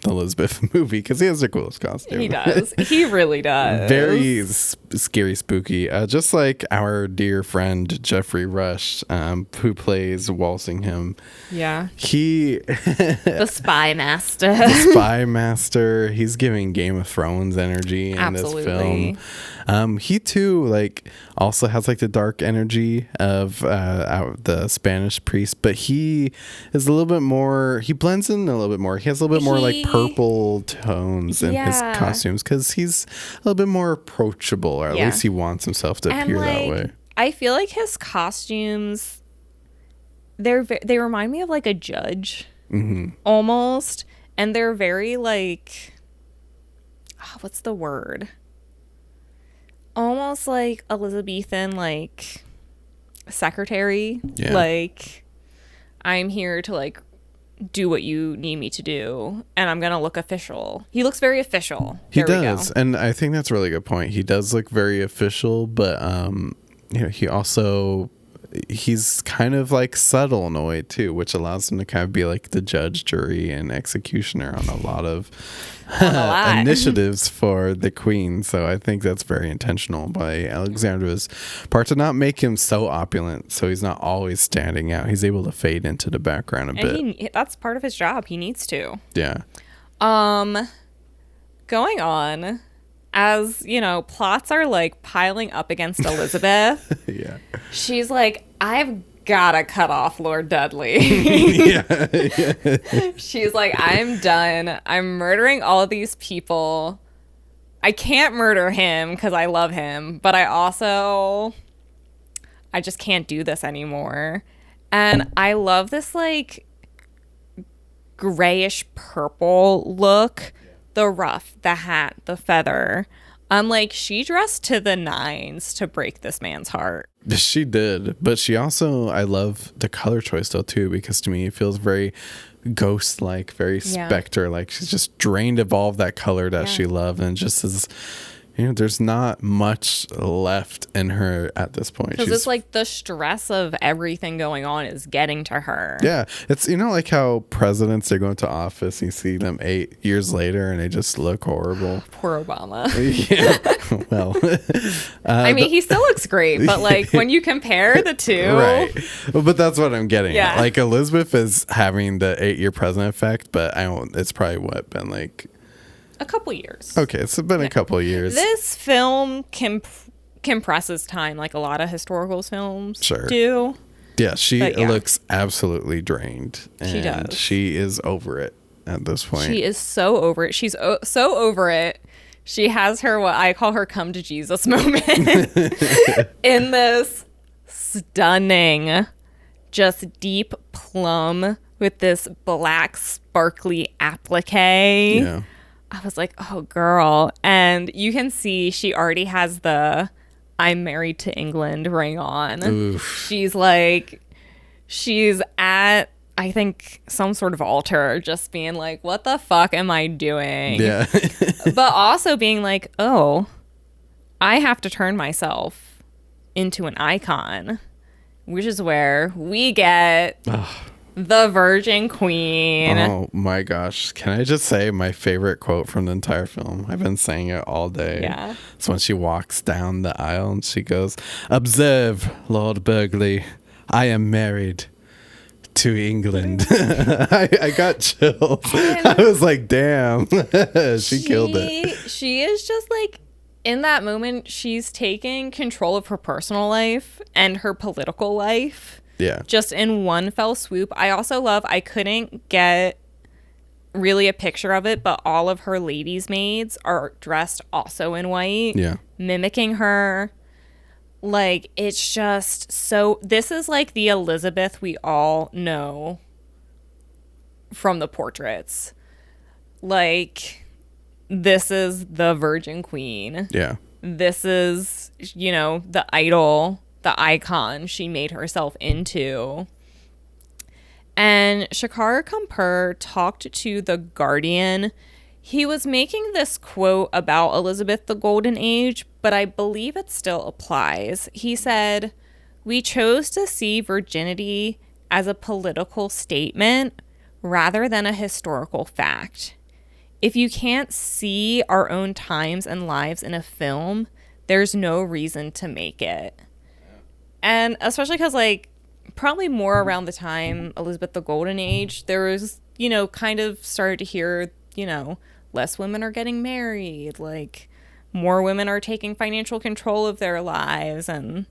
the Elizabeth movie, because he has the coolest costume. He does. He really does. Very scary, spooky. Just like our dear friend Jeffrey Rush, who plays Walsingham. Yeah. The spy master. The spy master. He's giving Game of Thrones energy in this film. He too, like, also has like the dark energy of the Spanish priest, but he is a little bit more. He blends in a little bit more. He has a little bit more like purple tones in his costumes because he's a little bit more approachable, or at least he wants himself to appear that way. I feel like his costumes, they remind me of like a judge, almost, and they're very like, what's the word? Almost like Elizabethan, like secretary. Like, I'm here to like do what you need me to do, and I'm gonna look official. He looks very official. He does, and I think that's a really good point. He does look very official, but he's kind of like subtle in a way too, which allows him to kind of be like the judge, jury, and executioner on a lot of initiatives for the queen. So I think that's very intentional by Alexandra's part to not make him so opulent, so he's not always standing out. He's able to fade into the background a bit. That's part of his job. He needs to. Yeah. Going on, as plots are like piling up against Elizabeth. Yeah. She's like, I've gotta cut off Lord Dudley. She's like, I'm done. I'm murdering all of these people. I can't murder him because I love him, but I just can't do this anymore. And I love this like grayish purple look. The ruff, the hat, the feather. I'm like, she dressed to the nines to break this man's heart. She did, but she also, I love the color choice though too, because to me it feels very ghost-like, very specter-like. She's just drained of all of that color that she loved, and just as, you know, there's not much left in her at this point. Because it's like the stress of everything going on is getting to her. Yeah. It's, you know, like how presidents, they go into office, you see them 8 years later and they just look horrible. Poor Obama. Yeah. Well, I mean, he still looks great, but like when you compare the two. Right. But that's what I'm getting at. Yeah. Like Elizabeth is having the 8-year president effect, but it's probably been like a couple years. Okay, it's been a couple of years. This film compresses time like a lot of historical films do. Yeah, she looks absolutely drained. And she does. She is over it at this point. She is so over it. She's so over it. She has her, what I call her come to Jesus moment in this stunning, just deep plum with this black sparkly applique. Yeah. I was like, oh, girl. And you can see she already has the I'm married to England ring on. Oof. She's at, I think, some sort of altar, just being like, what the fuck am I doing? Yeah. But also being like, oh, I have to turn myself into an icon, which is where we get the Virgin Queen. Oh my gosh. Can I just say my favorite quote from the entire film? I've been saying it all day. Yeah. It's when she walks down the aisle and she goes, "Observe, Lord Burghley, I am married to England." I got chills. I was like, damn. She killed it. She is just like, in that moment, she's taking control of her personal life and her political life. Yeah. Just in one fell swoop. I also love, I couldn't get really a picture of it, but all of her ladies' maids are dressed also in white. Yeah. Mimicking her. Like, it's just so, this is like the Elizabeth we all know from the portraits. Like, this is the Virgin Queen. Yeah. This is, you know, the idol, the icon she made herself into. And Shekhar Kampur talked to The Guardian. He was making this quote about Elizabeth the Golden Age, but I believe it still applies. He said, "We chose to see virginity as a political statement rather than a historical fact. If you can't see our own times and lives in a film, there's no reason to make it." And especially because, like, probably more around the time Elizabeth the Golden Age, there was, you know, kind of started to hear, you know, less women are getting married, like more women are taking financial control of their lives, and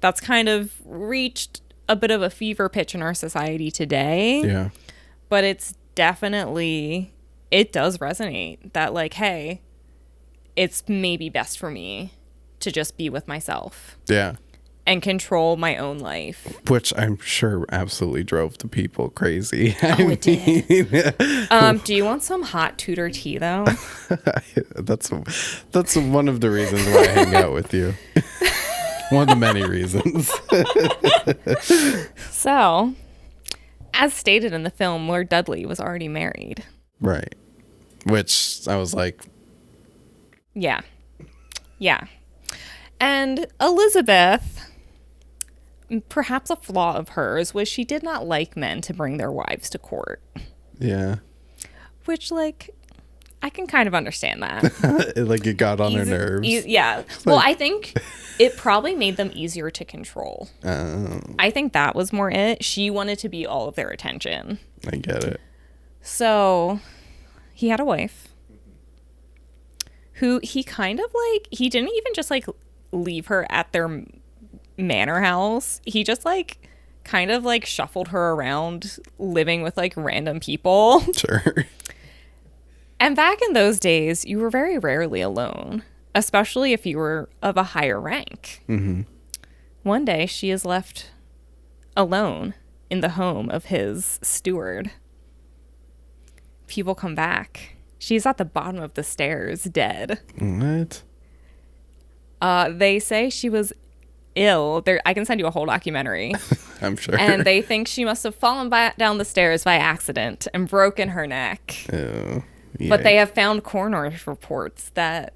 that's kind of reached a bit of a fever pitch in our society today. Yeah. But it's definitely, it does resonate that, like, hey, it's maybe best for me to just be with myself. Yeah. And control my own life. Which I'm sure absolutely drove the people crazy. It did. Do you want some hot Tudor tea, though? That's one of the reasons why I hang out with you. One of the many reasons. So, as stated in the film, Lord Dudley was already married. Right. Which I was like... Yeah. Yeah. And Elizabeth... perhaps a flaw of hers was she did not like men to bring their wives to court. Yeah. Which, like, I can kind of understand that. Like, it got on her nerves. Yeah. Well, I think it probably made them easier to control. I think that was more it. She wanted to be all of their attention. I get it. So, he had a wife who he kind of, like, he didn't even just, like, leave her at their manor house. He just, like, kind of, like, shuffled her around living with, like, random people. Sure. And back in those days, you were very rarely alone, especially if you were of a higher rank. Mm-hmm. One day, she is left alone in the home of his steward. People come back. She's at the bottom of the stairs, dead. What? They say she was ill. I can send you a whole documentary. I'm sure. And they think she must have fallen down the stairs by accident and broken her neck. Oh, but they have found coroner's reports that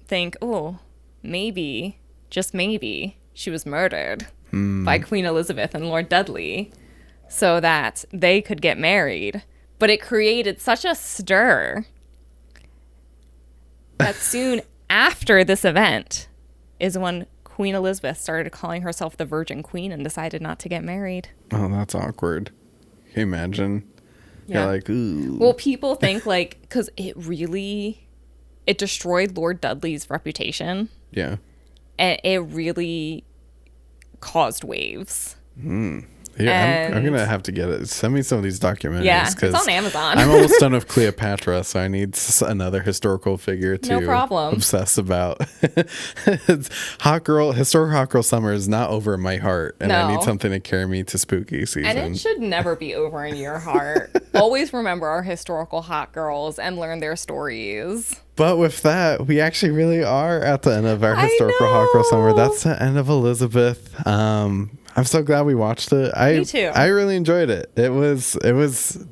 think, oh, maybe, just maybe, she was murdered by Queen Elizabeth and Lord Dudley so that they could get married. But it created such a stir that soon after this event is when Queen Elizabeth started calling herself the Virgin Queen and decided not to get married. Oh, that's awkward. Can you imagine? Yeah. You're like, ooh. Well, people think like, because it destroyed Lord Dudley's reputation. Yeah. And it really caused waves. Yeah, I'm gonna have to get it. Send me some of these documentaries. Yeah, it's on Amazon. I'm almost done with Cleopatra, so I need another historical figure to No problem. obsess about. Historical hot girl summer is not over in my heart, and I need something to carry me to spooky season. And it should never be over in your heart. Always remember our historical hot girls and learn their stories. But with that, we actually really are at the end of our historical hot girl summer. That's the end of Elizabeth. I'm so glad we watched it. Me too. I really enjoyed it. It was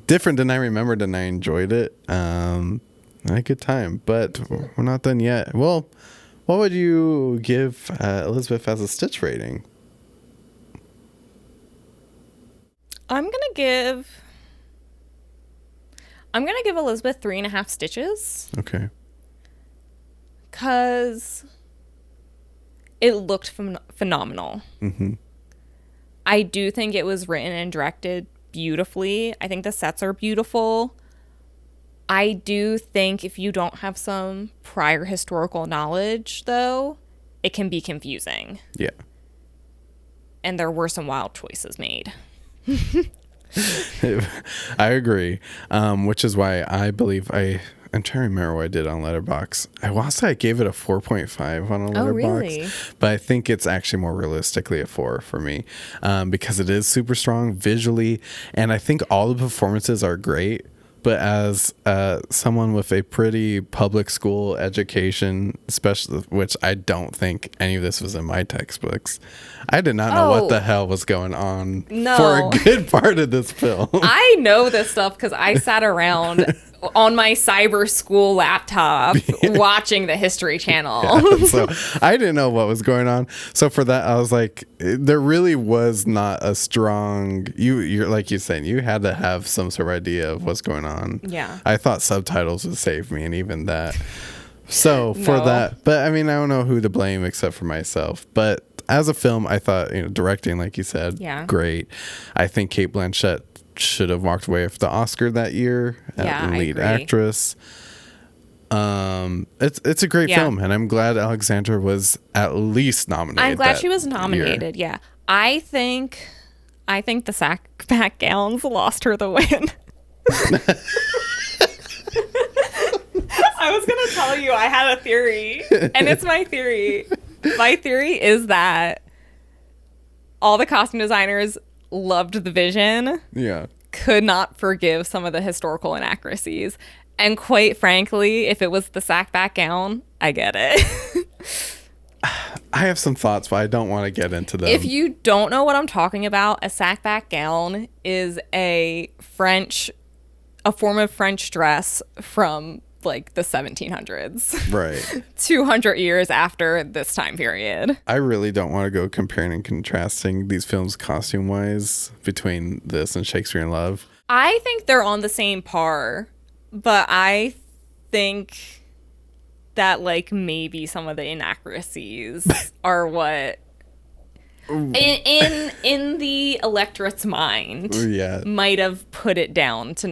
different than I remembered, and I enjoyed it. I had a good time, but we're not done yet. Well, what would you give Elizabeth as a Stitch rating? I'm gonna give Elizabeth 3.5 stitches. Okay. Because it looked phenomenal. Mm-hmm. I do think it was written and directed beautifully. I think the sets are beautiful. I do think if you don't have some prior historical knowledge, though, it can be confusing. Yeah. And there were some wild choices made. I agree. Which is why I believe I'm trying to remember what I did on Letterboxd. I want to say I gave it a 4.5 on a Letterboxd. Oh, really? But I think it's actually more realistically a 4 for me, because it is super strong visually, and I think all the performances are great. But as someone with a pretty public school education, especially, which I don't think any of this was in my textbooks, I did not know what the hell was going on for a good part of this film. I know this stuff because I sat around on my cyber school laptop watching the History Channel. Yeah, so I didn't know what was going on. So for that, I was like, there really was not a strong, you're like you said, you had to have some sort of idea of what's going on. Yeah. I thought subtitles would save me, and even that. So for that, but I mean, I don't know who to blame except for myself. But as a film, I thought, directing, like you said, great. I think Cate Blanchett should have walked away with the Oscar that year as lead actress. It's a great film, and I'm glad Alexandra was at least nominated. I'm glad she was nominated. Year. Yeah, I think the sackback gowns lost her the win. I was gonna tell you I had a theory, and it's my theory. My theory is that all the costume designers loved the vision. Yeah. Could not forgive some of the historical inaccuracies. And quite frankly, if it was the sackback gown, I get it. I have some thoughts, but I don't want to get into them. If you don't know what I'm talking about, a sackback gown is a form of French dress from like the 1700s. Right. 200 years after this time period. I really don't want to go comparing and contrasting these films costume-wise between this and Shakespeare in Love. I think they're on the same par, but I think that like maybe some of the inaccuracies are what in the electorate's mind might have put it down to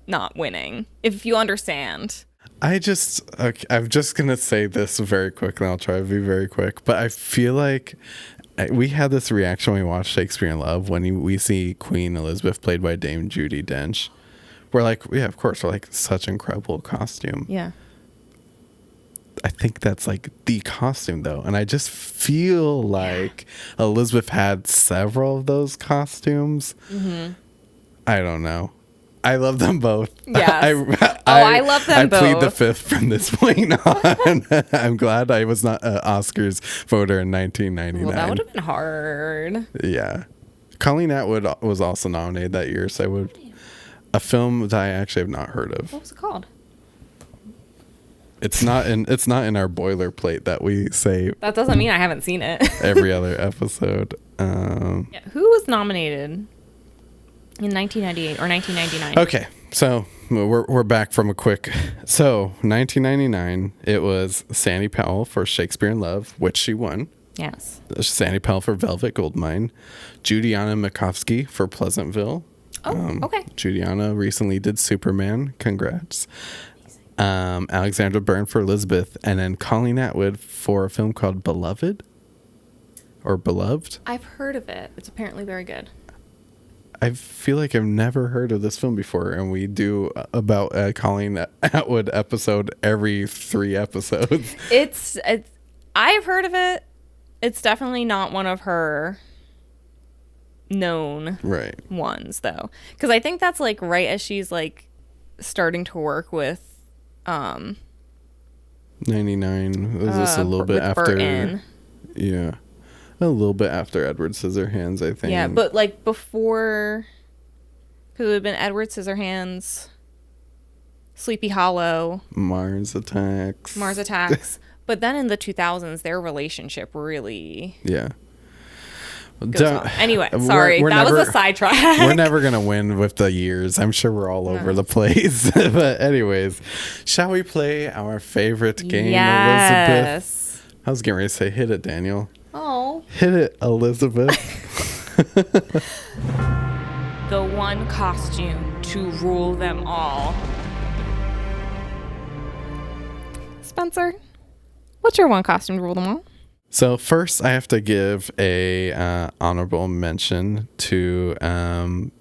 not winning, if you understand. I'm just going to say this very quickly. I'll try to be very quick. But I feel like we had this reaction when we watched Shakespeare in Love when we see Queen Elizabeth played by Dame Judi Dench. We're like, yeah, of course. We're like, such incredible costume. Yeah. I think that's like the costume, though. And I just feel like Elizabeth had several of those costumes. Mm-hmm. I don't know. I love them both. Yes. I love them both. I plead the fifth from this point on. I'm glad I was not an Oscars voter in 1999. Well, that would have been hard. Yeah. Colleen Atwood was also nominated that year, so a film that I actually have not heard of. What was it called? It's not in our boilerplate that we say. That doesn't mean I haven't seen it. Every other episode. Yeah. Who was nominated in 1998 or 1999? Okay, so we're back from a quick. So 1999, it was Sandy Powell for Shakespeare in Love, which she won. Yes. Sandy Powell for Velvet Goldmine. Judianna Makovsky for Pleasantville. Oh, okay. Judianna recently did Superman. Congrats. Alexandra Byrne for Elizabeth, and then Colleen Atwood for a film called Beloved or Beloved. I've heard of it. It's apparently very good. I feel like I've never heard of this film before, and we do about a Colleen Atwood episode every 3 episodes. It's I've heard of it. It's definitely not one of her known ones, though, because I think that's like right as she's like starting to work with 99. Was this a little bit after? Burton. Yeah, a little bit after Edward Scissorhands, I think. Yeah, but like before, because it would have been Edward Scissorhands, Sleepy Hollow, Mars Attacks. But then in the 2000s, their relationship really goes off. Anyway, sorry, that was a sidetrack. We're never gonna win with the years. I'm sure we're all over the place. But anyways, shall we play our favorite game, Elizabeth? I was getting ready to say, hit it, Daniel. Oh. Hit it, Elizabeth. The one costume to rule them all. Spencer, what's your one costume to rule them all? So first, I have to give a honorable mention to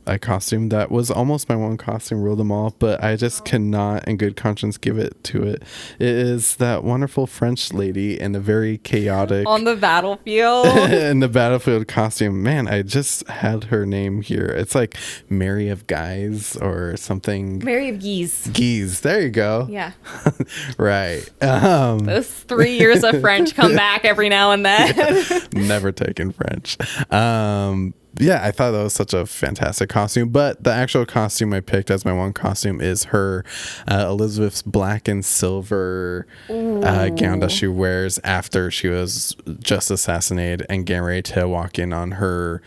a costume that was almost my one costume, rule them all, but I just cannot, in good conscience, give it to it. It is that wonderful French lady in a very chaotic on the battlefield in the battlefield costume. Man, I just had her name here. It's like Mary of Guise or something. Mary of Guise. Guise. There you go. Yeah. Right. Those 3 years of French come back every now and then. Never taken French. Yeah, I thought that was such a fantastic costume, but the actual costume I picked as my one costume is her Elizabeth's black and silver gown that she wears after she was just assassinated and getting ready to walk in on her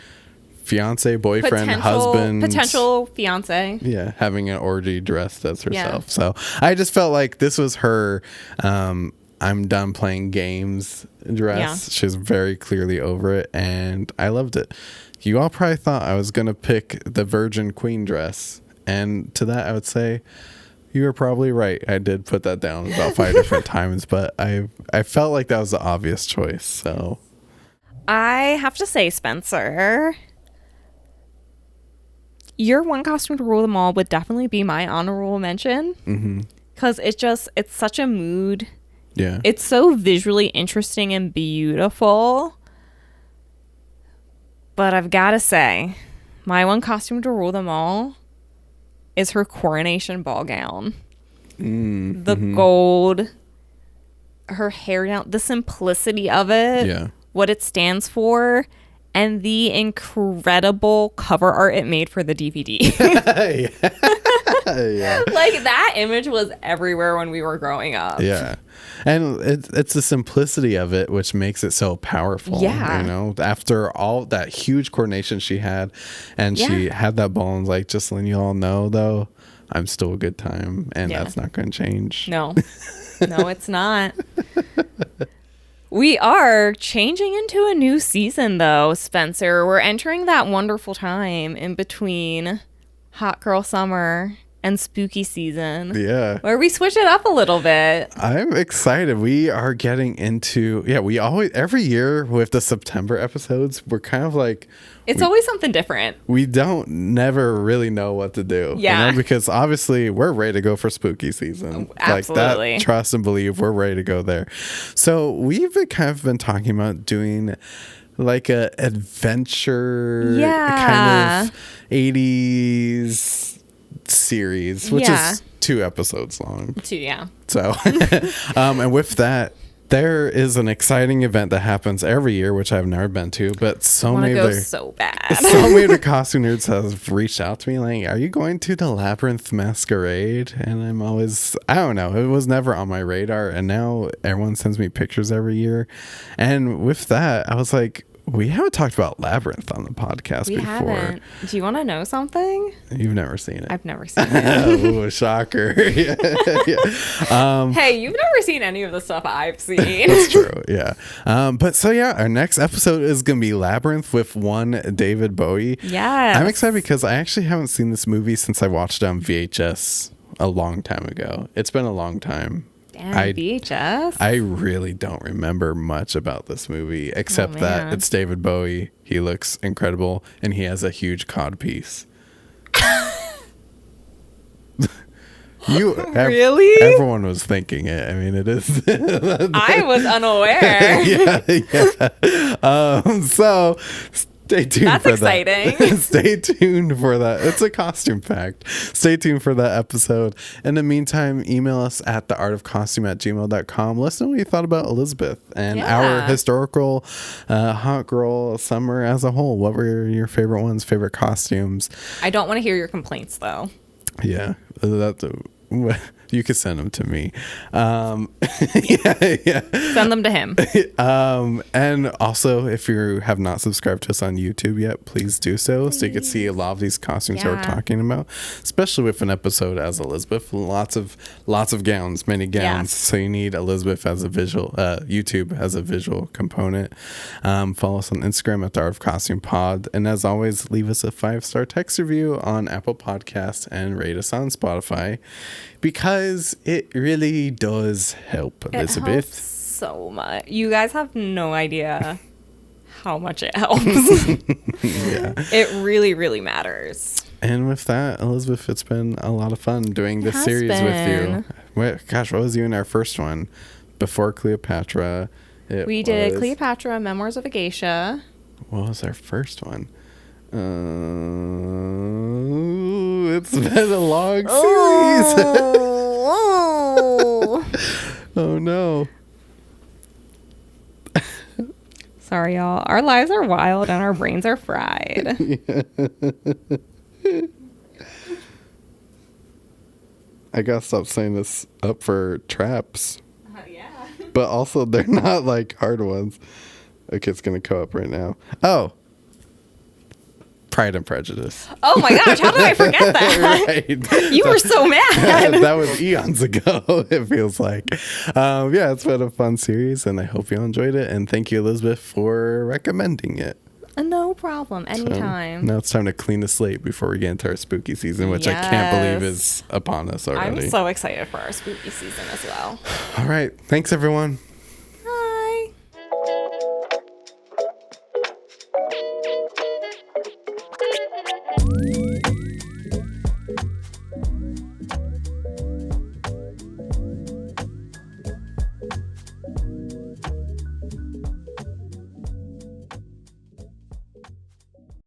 fiance, boyfriend, husband, potential fiance. Yeah, having an orgy dressed as herself. Yeah. So I just felt like this was her I'm done playing games dress. Yeah. She was very clearly over it, and I loved it. You all probably thought I was going to pick the Virgin Queen dress, and to that I would say you were probably right. I did put that down about 5 different times, but I felt like that was the obvious choice. So I have to say, Spencer, your one costume to rule them all would definitely be my honorable mention, because it's such a mood. Yeah, it's so visually interesting and beautiful. But I've got to say, my one costume to rule them all is her coronation ball gown. The gold, her hair down, the simplicity of it, what it stands for, and the incredible cover art it made for the DVD. Yeah. Like, that image was everywhere when we were growing up. Yeah. And it's the simplicity of it which makes it so powerful. Yeah. You know, after all that huge coronation she had, and she had that ball, and like, just letting you all know, though, I'm still a good time, and that's not going to change. No. No, it's not. We are changing into a new season, though, Spencer. We're entering that wonderful time in between Hot Girl Summer and spooky season. Yeah. Where we switch it up a little bit. I'm excited. We are getting into, we always, every year with the September episodes, we're kind of like, it's always something different. We never really know what to do. Yeah. You know, because obviously we're ready to go for spooky season. Absolutely. Like that, trust and believe, we're ready to go there. So we've been talking about doing like a adventure kind of 80s series, which is 2 episodes long. 2, yeah. So, and with that, there is an exciting event that happens every year, which I've never been to, but so many of the costume nerds have reached out to me like, are you going to the Labyrinth Masquerade? And I'm always, I don't know, it was never on my radar, and now everyone sends me pictures every year. And with that, I was like, we haven't talked about Labyrinth on the podcast before. Haven't. Do you want to know something? You've never seen it. I've never seen it. Oh, shocker. Yeah. Hey, you've never seen any of the stuff I've seen. That's true, yeah. But so, yeah, our next episode is going to be Labyrinth with one David Bowie. Yeah. I'm excited because I actually haven't seen this movie since I watched it on VHS a long time ago. It's been a long time. VHS. I really don't remember much about this movie except that it's David Bowie. He looks incredible and he has a huge codpiece. Really? Everyone was thinking it. I mean, it is. I was unaware. Yeah. So stay tuned. That's for exciting. That. Stay tuned for that. It's a costume fact. Stay tuned for that episode. In the meantime, email us at theartofcostume@gmail.com. Let us know what you thought about Elizabeth and our historical hot girl summer as a whole. What were your favorite ones, favorite costumes? I don't want to hear your complaints, though. Yeah. You could send them to me. Send them to him. And also, if you have not subscribed to us on YouTube yet, please do so you can see a lot of these costumes that we're talking about, especially with an episode as Elizabeth. Lots of gowns, many gowns. So you need Elizabeth as a visual, YouTube as a visual component. Follow us on Instagram at the Art of Costume Pod. And as always, leave us a 5-star text review on Apple Podcasts and rate us on Spotify, because it really does help, Elizabeth. It helps so much. You guys have no idea how much it helps. It really, really matters. And with that, Elizabeth, it's been a lot of fun doing this series with you. What was you in our first one? Before Cleopatra. We did Cleopatra, Memoirs of a Geisha. What was our first one? It's been a long series. Oh no. Sorry, y'all. Our lives are wild and our brains are fried. I gotta stop saying this up for traps. Yeah. But also, they're not like hard ones. Okay, it's gonna come up right now. Oh. Pride and Prejudice. Oh my gosh, how did I forget that? Right. You were so mad. That was eons ago, it feels like. Yeah, it's been a fun series, and I hope you all enjoyed it. And thank you, Elizabeth, for recommending it. No problem. Anytime. So now it's time to clean the slate before we get into our spooky season, which I can't believe is upon us already. I'm so excited for our spooky season as well. All right. Thanks, everyone.